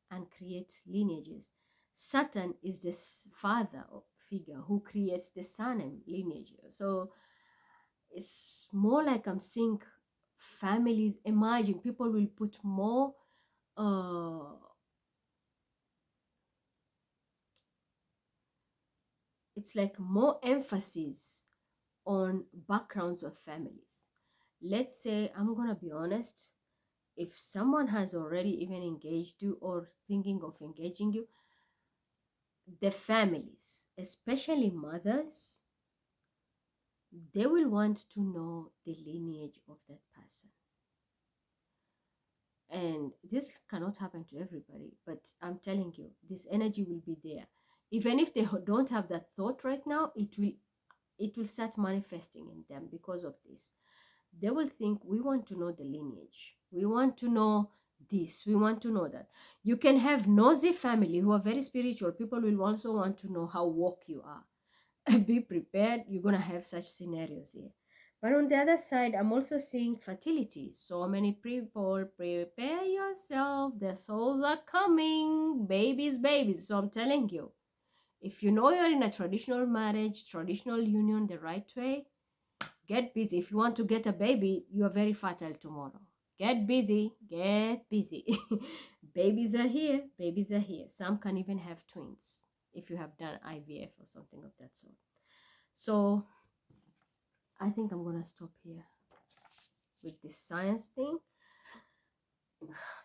and create lineages. Saturn is this father figure who creates the son and lineage. So it's more like I'm seeing families emerging. People will put more it's like more emphasis on backgrounds of families. Let's say, I'm gonna be honest, if someone has already even engaged you or thinking of engaging you, the families, especially mothers, they will want to know the lineage of that person. And this cannot happen to everybody, but I'm telling you, this energy will be there. Even if they don't have that thought right now, it will start manifesting in them because of this. They will think, we want to know the lineage, we want to know this, we want to know that. You can have nosy family who are very spiritual. People will also want to know how woke you are. Be prepared, you're gonna have such scenarios here. But on the other side, I'm also seeing fertility. So many people, prepare yourself, the souls are coming, babies. So I'm telling you, if you know you're in a traditional marriage, traditional union the right way, get busy. If you want to get a baby, you are very fertile tomorrow. Get busy. Babies are here. Some can even have twins if you have done IVF or something of that sort. So I think I'm gonna stop here with this science thing.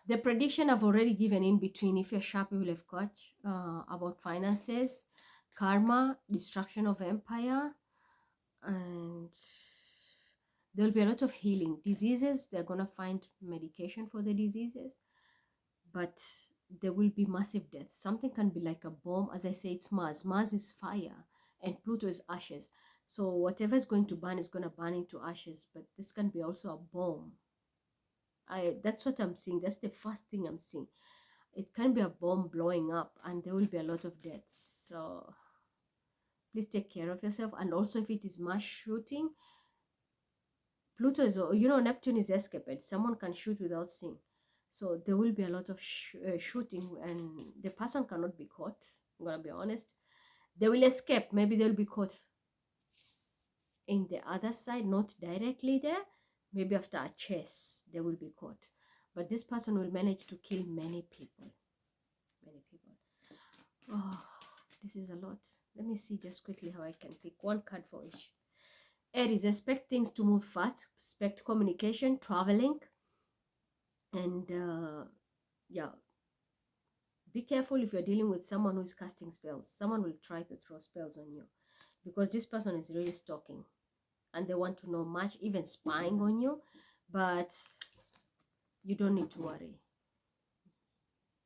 The prediction I've already given in between. If you're sharp, you will have got about finances, karma, destruction of empire, and there'll be a lot of healing. Diseases, they're gonna find medication for the diseases, but there will be massive death. Something can be like a bomb. As I say, it's Mars. Mars is fire and Pluto is ashes. So whatever is going to burn is going to burn into ashes, but this can be also a bomb. That's what I'm seeing. That's the first thing I'm seeing. It can be a bomb blowing up, and there will be a lot of deaths. So please take care of yourself. And also, if it is mass shooting, Pluto is, you know, Neptune is escapade. Someone can shoot without seeing. So there will be a lot of shooting, and the person cannot be caught. I'm going to be honest. They will escape. Maybe they'll be caught in the other side, not directly there. Maybe after a chase, they will be caught. But this person will manage to kill many people. Oh, this is a lot. Let me see just quickly how I can pick one card for each. Aries, expect things to move fast. Expect communication, traveling. And yeah, be careful if you're dealing with someone who is casting spells. Someone will try to throw spells on you, because this person is really stalking and they want to know much, even spying on you. But you don't need to worry.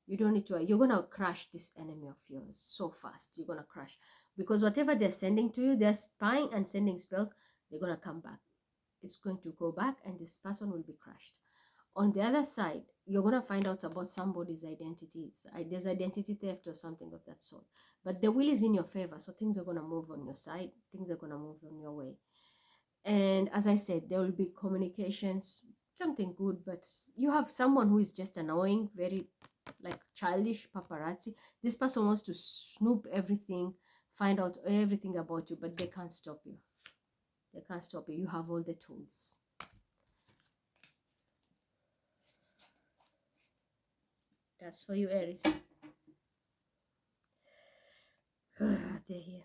You're going to crush this enemy of yours so fast. You're going to crush, because whatever they're sending to you, they're spying and sending spells, they're going to come back. It's going to go back and this person will be crushed. On the other side, you're going to find out about somebody's identity. There's identity theft or something of that sort. But the will is in your favor, so things are going to move on your side. Things are going to move on your way. And as I said, there will be communications, something good, but you have someone who is just annoying, very like childish paparazzi. This person wants to snoop everything, find out everything about you, but they can't stop you. They can't stop you. You have all the tools. That's for you, Aries. They're here.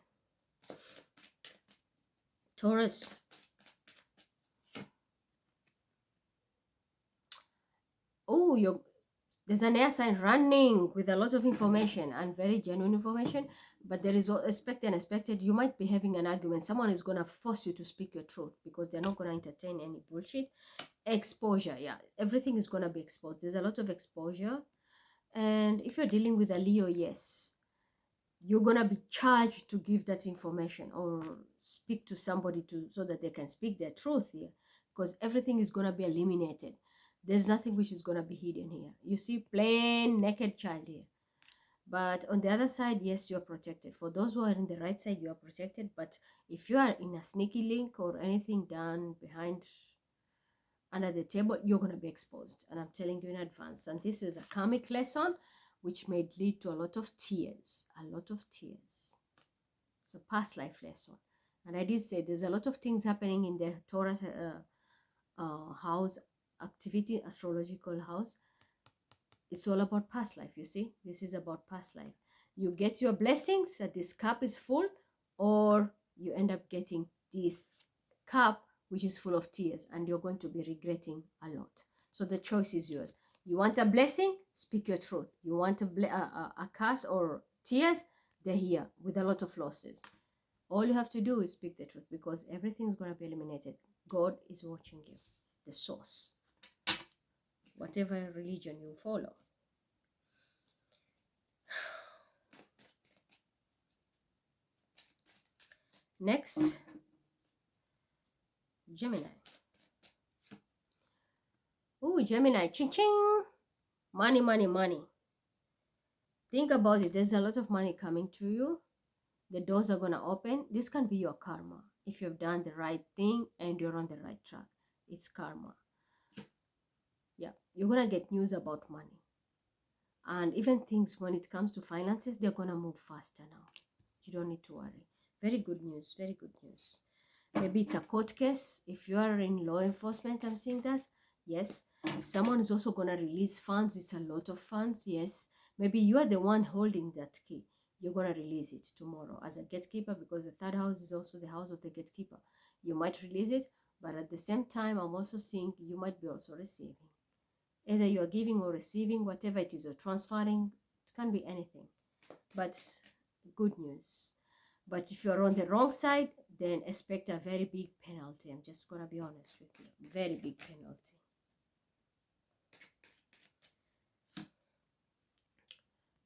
Taurus. Oh, there's an air sign running with a lot of information and very genuine information, but there is expected and unexpected. You might be having an argument. Someone is going to force you to speak your truth because they're not going to entertain any bullshit. Exposure, yeah, everything is going to be exposed. There's a lot of exposure. And if you're dealing with a Leo, yes, you're going to be charged to give that information or speak to somebody so that they can speak their truth here, because everything is going to be eliminated. There's nothing which is going to be hidden here. You see plain naked child here. But on the other side, yes, you're protected. For those who are in the right side, you are protected. But if you are in a sneaky link or anything done behind under the table, you're going to be exposed. And I'm telling you in advance. And this is a karmic lesson which may lead to a lot of tears. A lot of tears. So past life lesson. And I did say there's a lot of things happening in the Taurus house activity, astrological house. It's all about past life, you see. This is about past life. You get your blessings that this cup is full, or you end up getting this cup which is full of tears, and you're going to be regretting a lot. So the choice is yours. You want a blessing? Speak your truth. You want a curse or tears? They're here with a lot of losses. All you have to do is speak the truth, because everything is going to be eliminated. God is watching you, the source, whatever religion you follow. Next, Gemini. Ooh, Gemini, ching ching. Money, money, money. Think about it. There's a lot of money coming to you. The doors are going to open. This can be your karma. If you've done the right thing and you're on the right track, it's karma. Yeah, you're going to get news about money. And even things when it comes to finances, they're going to move faster now. You don't need to worry. Very good news. Very good news. Maybe it's a court case. If you are in law enforcement, I'm seeing that. Yes. If someone is also going to release funds, it's a lot of funds. Yes. Maybe you are the one holding that key. You're going to release it tomorrow as a gatekeeper, because the third house is also the house of the gatekeeper. You might release it, but at the same time, I'm also seeing you might be also receiving. Either you're giving or receiving, whatever it is, or transferring. It can be anything. But good news. But if you're on the wrong side, then expect a very big penalty. I'm just going to be honest with you. Very big penalty.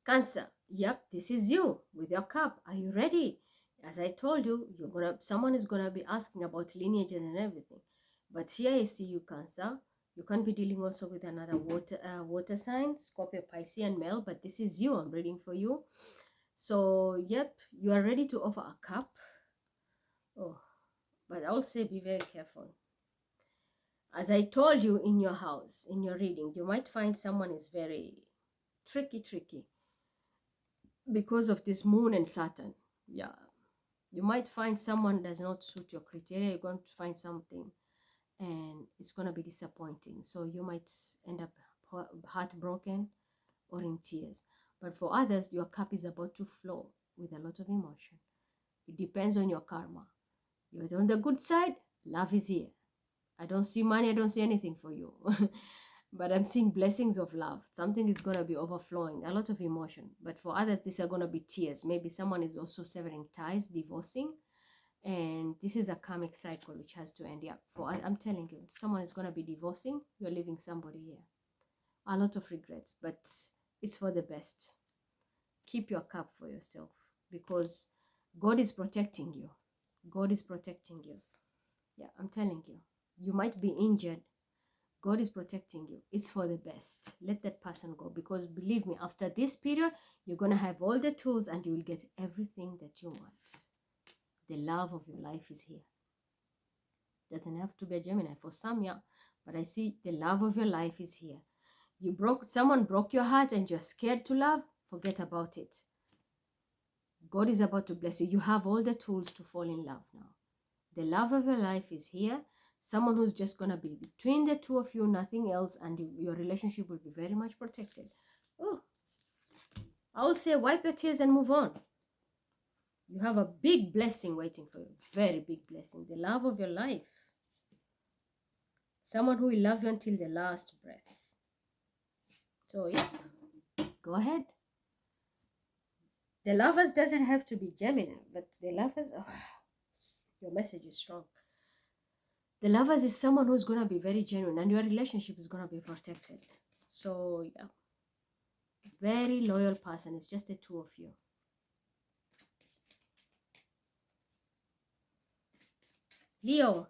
Cancer. Yep, this is you with your cup. Are you ready? As I told you, someone is going to be asking about lineages and everything. But here I see you, Cancer. You can be dealing also with another water sign, Scorpio, Pisces, and male. But this is you. I'm reading for you. So, yep, you are ready to offer a cup. Oh, but I'll say be very careful. As I told you in your house, in your reading, you might find someone is very tricky because of this moon and Saturn. Yeah, you might find someone does not suit your criteria. You're going to find something and it's going to be disappointing. So you might end up heartbroken or in tears. But for others, your cup is about to flow with a lot of emotion. It depends on your karma. You're on the good side, love is here. I don't see money, I don't see anything for you. But I'm seeing blessings of love. Something is going to be overflowing, a lot of emotion. But for others, these are going to be tears. Maybe someone is also severing ties, divorcing. And this is a karmic cycle which has to end. Yeah, I'm telling you, someone is going to be divorcing. You're leaving somebody here. A lot of regrets, but it's for the best. Keep your cup for yourself, because God is protecting you. God is protecting you. Yeah, I'm telling you. You might be injured. God is protecting you. It's for the best. Let that person go, because believe me, after this period, you're going to have all the tools and you will get everything that you want. The love of your life is here. Doesn't have to be a Gemini. For some, yeah. But I see the love of your life is here. Someone broke your heart and you're scared to love. Forget about it. God is about to bless you. You have all the tools to fall in love now. The love of your life is here. Someone who's just going to be between the two of you, nothing else, and your relationship will be very much protected. Oh, I will say wipe your tears and move on. You have a big blessing waiting for you. Very big blessing. The love of your life. Someone who will love you until the last breath. So yeah, go ahead. The lovers doesn't have to be Gemini, but the lovers, oh, your message is strong. The lovers is someone who's going to be very genuine, and your relationship is going to be protected. So yeah, very loyal person. It's just the two of you. Leo,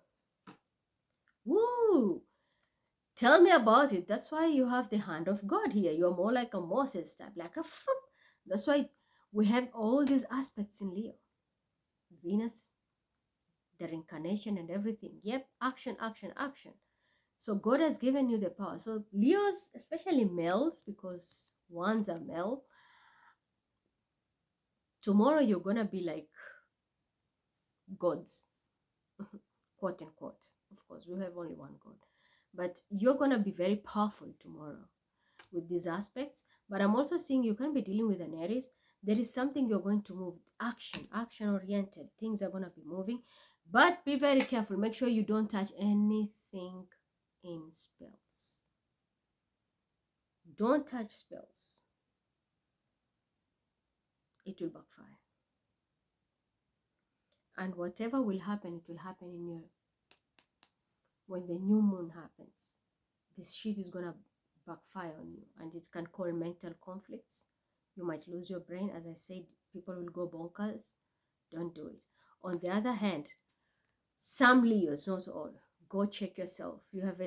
woo, tell me about it. That's why you have the hand of God here. You're more like a Moses type, like a foot. That's why we have all these aspects in Leo. Venus, the reincarnation and everything. Yep, action, action, action. So God has given you the power. So Leos, especially males, because ones are male, tomorrow you're going to be like gods, quote unquote. Of course, we have only one God. But you're going to be very powerful tomorrow with these aspects. But I'm also seeing you can be dealing with an Aries. There is something you're going to move. Action oriented. Things are going to be moving. But be very careful. Make sure you don't touch anything in spells. Don't touch spells. It will backfire. And whatever will happen, it will happen in your, when the new moon happens. This shit is gonna backfire on you, and it can cause mental conflicts. You might lose your brain. As I said, people will go bonkers. Don't do it. On the other hand, some Leos, not all, go check yourself. You have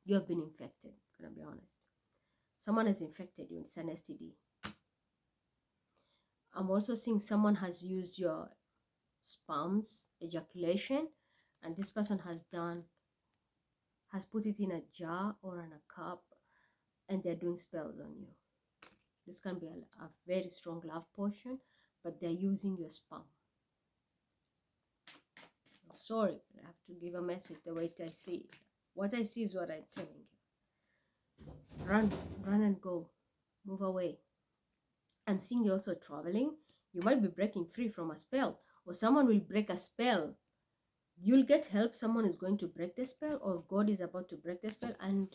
you have been infected. I'm gonna be honest. Someone has infected you. It's an STD. I'm also seeing someone has used your sperms, ejaculation, and this person has put it in a jar or in a cup, and they're doing spells on you. This can be a very strong love potion, but they're using your sperm. I'm sorry, I have to give a message the way I see it. What I see is what I'm telling you. Run and go. Move away. I'm seeing you also traveling. You might be breaking free from a spell, or someone will break a spell. You'll get help. Someone is going to break the spell, or God is about to break the spell, and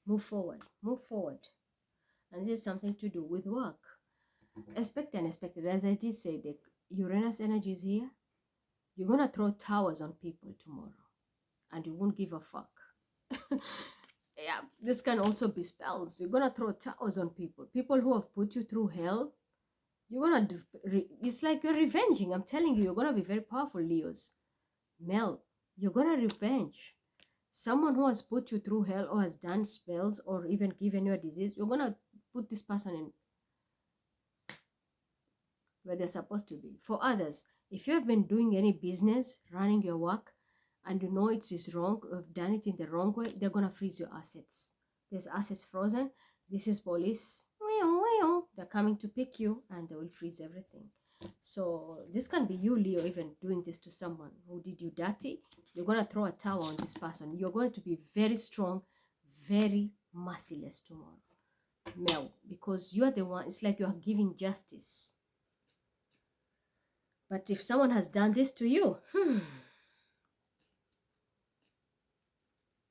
move forward. And this is something to do with work. Expect the unexpected. As I did say, the Uranus energy is here. You're going to throw towers on people tomorrow, and you won't give a fuck. Yeah, this can also be spells. You're going to throw towers on people who have put you through hell. You're going to, it's like you're revenging. I'm telling you, you're going to be very powerful, Leos. Mel, you're going to revenge. Someone who has put you through hell, or has done spells, or even given you a disease, you're going to put this person in where they're supposed to be. For others, if you have been doing any business, running your work, and you know it is wrong, you've done it in the wrong way, they're going to freeze your assets. There's assets frozen. This is police. They're coming to pick you, and they will freeze everything. So this can be you, Leo, even doing this to someone who did you dirty. You're going to throw a tower on this person. You're going to be very strong, very merciless tomorrow, Mel, because you're the one. It's like you're giving justice. But if someone has done this to you,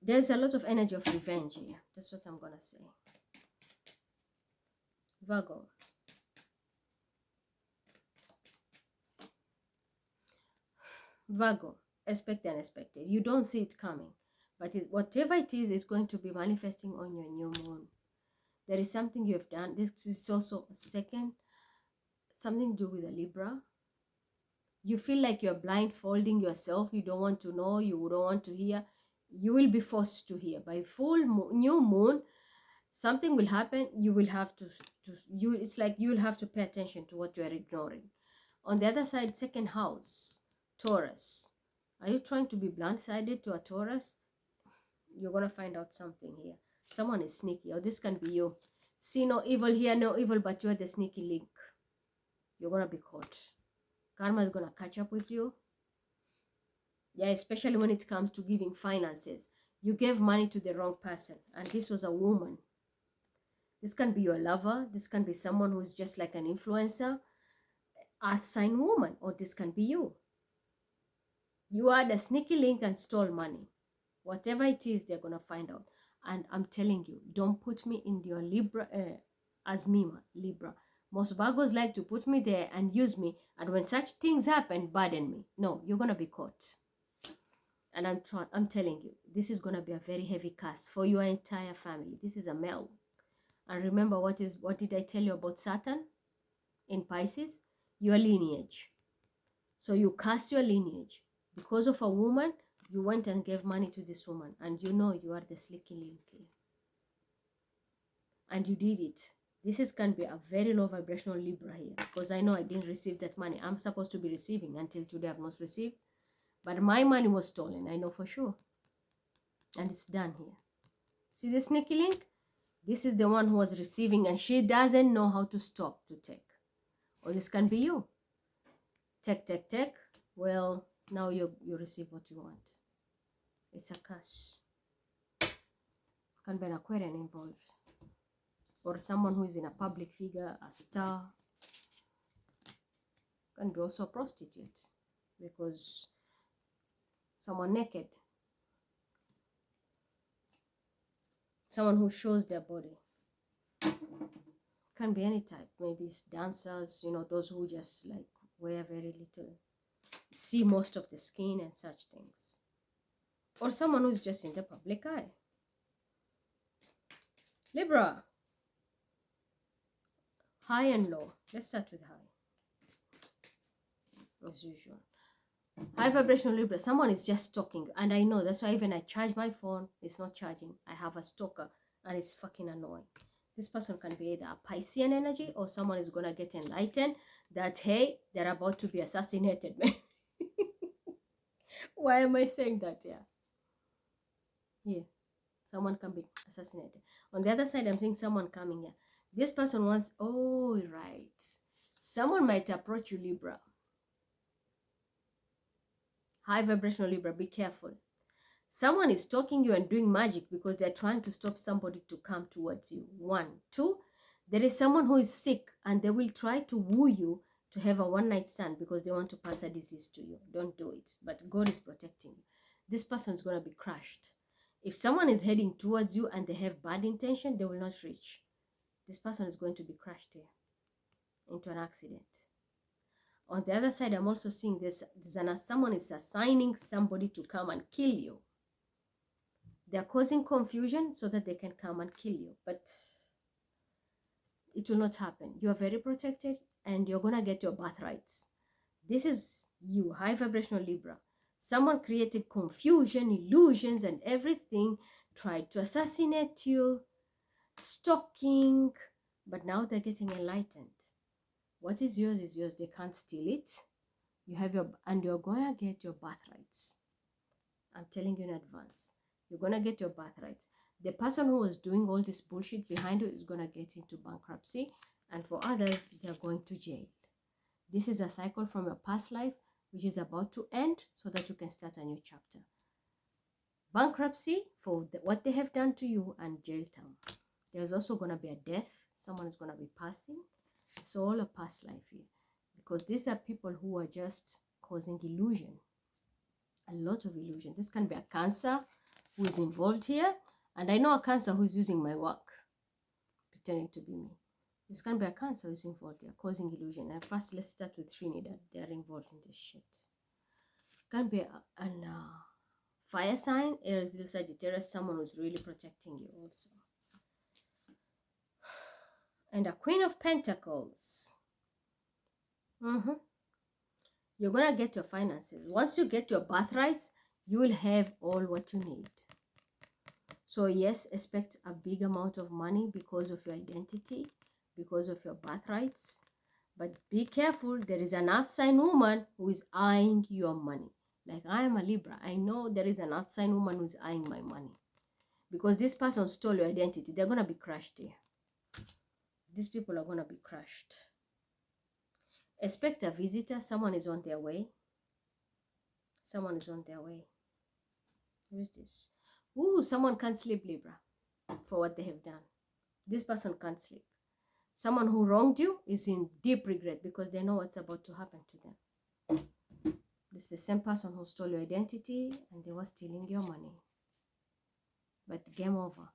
there's a lot of energy of revenge here. That's what I'm going to say. Virgo. Virgo, expect the unexpected. You don't see it coming, but whatever it is going to be manifesting on your new moon. There is something you have done. This is also something to do with a Libra. You feel like you're blindfolding yourself. You don't want to know. You don't want to hear. You will be forced to hear. By new moon, something will happen. You will have to it's like you will have to pay attention to what you are ignoring. On the other side, second house, Taurus. Are you trying to be blunt-sided to a Taurus? You're going to find out something here. Someone is sneaky, or this can be you. See no evil, hear no evil, but you're the sneaky link. You're going to be caught. Karma is going to catch up with you. Yeah, especially when it comes to giving finances. You gave money to the wrong person, and this was a woman. This can be your lover. This can be someone who's just like an influencer, earth sign woman, or this can be you. You are the sneaky link and stole money. Whatever it is, they're going to find out. And I'm telling you, don't put me in your Libra, as Mima, Libra. Most Virgos like to put me there and use me. And when such things happen, burden me. No, you're going to be caught. And I'm telling you, this is going to be a very heavy curse for your entire family. This is a male. And remember, what did I tell you about Saturn in Pisces? Your lineage. So you cast your lineage. Because of a woman, you went and gave money to this woman. And you know you are the slicky linky. And you did it. This can be a very low vibrational Libra here. Because I know I didn't receive that money. I'm supposed to be receiving. Until today, I've not received. But my money was stolen. I know for sure. And it's done here. See the sneaky link? This is the one who was receiving. And she doesn't know how to stop to take. Or this can be you. Take. Well, now you receive what you want. It's a curse. Can be an Aquarian involved. Or someone who is in a public figure, a star. Can be also a prostitute. Because someone naked. Someone who shows their body. Can be any type. Maybe it's dancers, you know, those who just like wear very little. See most of the skin and such things. Or someone who's just in the public eye. Libra. High and low. Let's start with high. As usual. High vibrational Libra. Someone is just stalking. And I know. That's why even I charge my phone. It's not charging. I have a stalker. And it's fucking annoying. This person can be either a Piscean energy. Or someone is going to get enlightened. That, hey, they're about to be assassinated. Why am I saying that? Yeah. Someone can be assassinated. On the other side, I'm seeing someone coming here. This person wants, oh, right. Someone might approach you, Libra. High vibrational Libra, be careful. Someone is stalking you and doing magic because they're trying to stop somebody to come towards you. 1. 2, there is someone who is sick and they will try to woo you to have a one-night stand because they want to pass a disease to you. Don't do it. But God is protecting you. This person is going to be crushed. If someone is heading towards you and they have bad intention, they will not reach. This person is going to be crushed here into an accident. On the other side, I'm also seeing someone is assigning somebody to come and kill you. They're causing confusion so that they can come and kill you. But it will not happen. You are very protected and you're going to get your birthrights. This is you, high vibrational Libra. Someone created confusion, illusions, and everything. Tried to assassinate you. Stalking. But now they're getting enlightened. What is yours is yours. They can't steal it. You have and you're gonna get your birthrights. I'm telling you in advance. You're gonna get your birthrights. The person who was doing all this bullshit behind you is gonna get into bankruptcy, and for others, they're going to jail. This is a cycle from your past life, which is about to end, so that you can start a new chapter. Bankruptcy for what they have done to you, and jail term. There's also gonna be a death. Someone is gonna be passing. So all a past life here, because these are people who are just causing illusion, a lot of illusion. This can be a Cancer who is involved here, and I know a Cancer who is using my work, pretending to be me. This can be a Cancer who is involved here, causing illusion. And first, let's start with Trinidad. They are involved in this shit. Can be a fire sign, Aries, Leo, Sagittarius, someone who's really protecting you also. And a Queen of Pentacles. You're going to get your finances. Once you get your birthrights, you will have all what you need. So yes, expect a big amount of money because of your identity, because of your birthrights. But be careful, there is an earth sign woman who is eyeing your money. Like I am a Libra. I know there is an earth sign woman who is eyeing my money. Because this person stole your identity. They're going to be crushed here. These people are going to be crushed. Expect a visitor. Someone is on their way. Someone is on their way. Who is this? Ooh, someone can't sleep, Libra, for what they have done. This person can't sleep. Someone who wronged you is in deep regret because they know what's about to happen to them. This is the same person who stole your identity and they were stealing your money. But game over.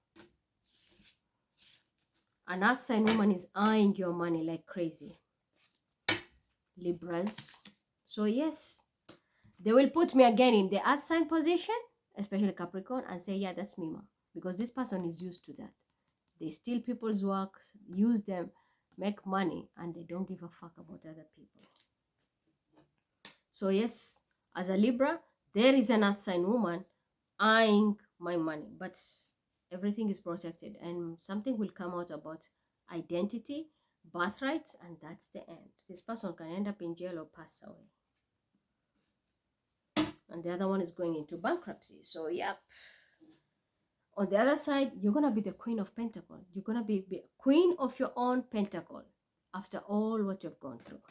An earth sign woman is eyeing your money like crazy. Libras. So yes, they will put me again in the earth sign position, especially Capricorn, and say, yeah, that's me, ma. Because this person is used to that. They steal people's works, use them, make money, and they don't give a fuck about other people. So yes, as a Libra, there is an earth sign woman eyeing my money, but everything is protected, and something will come out about identity, birthrights, and that's the end. This person can end up in jail or pass away. And the other one is going into bankruptcy. So yep. On the other side, you're gonna be the Queen of Pentacles. You're gonna be queen of your own pentacle after all what you've gone through.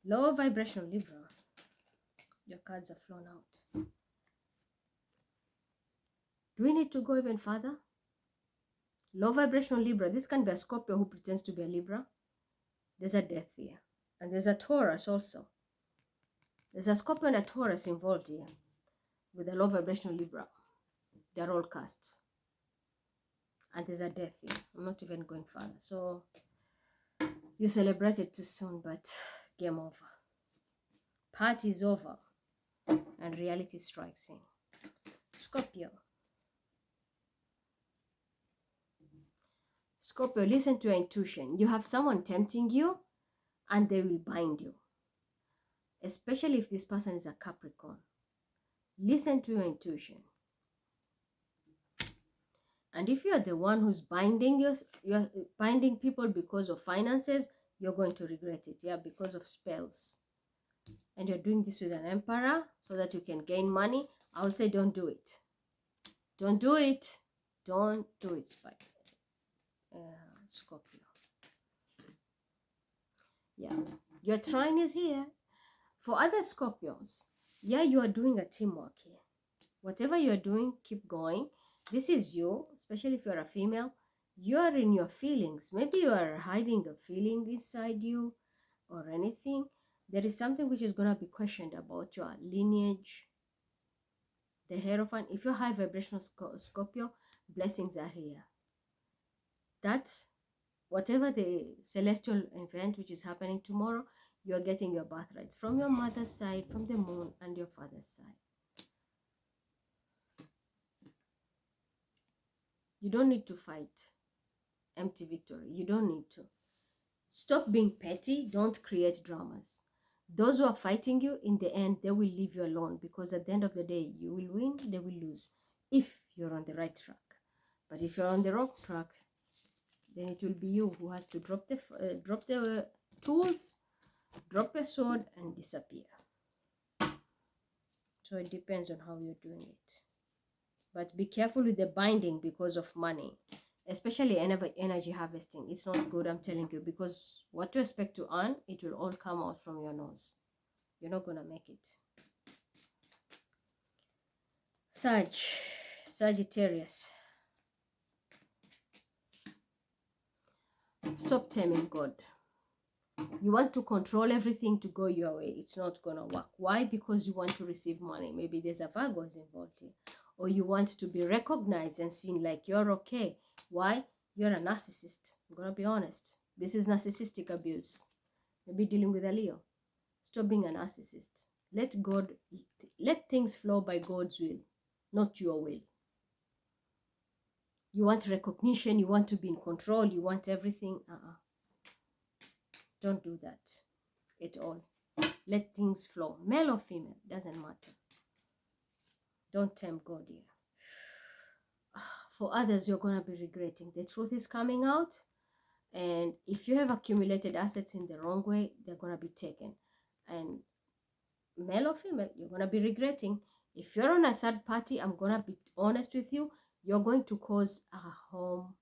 Low vibration Libra. Your cards are flown out. Do we need to go even further? Low vibration Libra. This can be a Scorpio who pretends to be a Libra. There's a death here. And there's a Taurus also. There's a Scorpio and a Taurus involved here. With a low vibration Libra. They're all cast. And there's a death here. I'm not even going further. So, you celebrated too soon, but game over. Party's over. And reality strikes in. Scorpio. Scorpio, listen to your intuition. You have someone tempting you, and they will bind you. Especially if this person is a Capricorn. Listen to your intuition. And if you're the one who's binding you're binding people because of finances, you're going to regret it. Yeah, because of spells. And you're doing this with an emperor so that you can gain money. I would say don't do it. Don't do it. Don't do it, Scorpio. Yeah, your trine is here. For other Scorpios, yeah, you are doing a teamwork here. Whatever you're doing, keep going. This is you, especially if you're a female. You are in your feelings. Maybe you are hiding a feeling inside you or anything. There is something which is going to be questioned about your lineage. The Hierophant. If you're high vibrational Scorpio, blessings are here. That, whatever the celestial event which is happening tomorrow, you're getting your birthright from your mother's side, from the moon, and your father's side. You don't need to fight empty victory. You don't need to. Stop being petty. Don't create dramas. Those who are fighting you, in the end, they will leave you alone, because at the end of the day, you will win, they will lose, if you're on the right track. But if you're on the wrong track, then it will be you who has to drop the tools, drop your sword, and disappear. So it depends on how you're doing it. But be careful with the binding because of money, especially energy harvesting. It's not good, I'm telling you, because what you expect to earn, it will all come out from your nose. You're not gonna make it. Sagittarius. Stop taming God. You want to control everything to go your way. It's not gonna work. Why? Because you want to receive money. Maybe there's a Virgo involved here. Or you want to be recognized and seen like you're okay. Why? You're a narcissist. I'm gonna be honest. This is narcissistic abuse. Maybe dealing with a Leo. Stop being a narcissist. Let things flow by God's will, not your will. You want recognition, you want to be in control, you want everything. Don't do that at all. Let things flow. Male or female, doesn't matter. Don't tempt God here. For others, you're going to be regretting. The truth is coming out. And if you have accumulated assets in the wrong way, they're going to be taken. And male or female, you're going to be regretting. If you're on a third party, I'm going to be honest with you, you're going to cause a home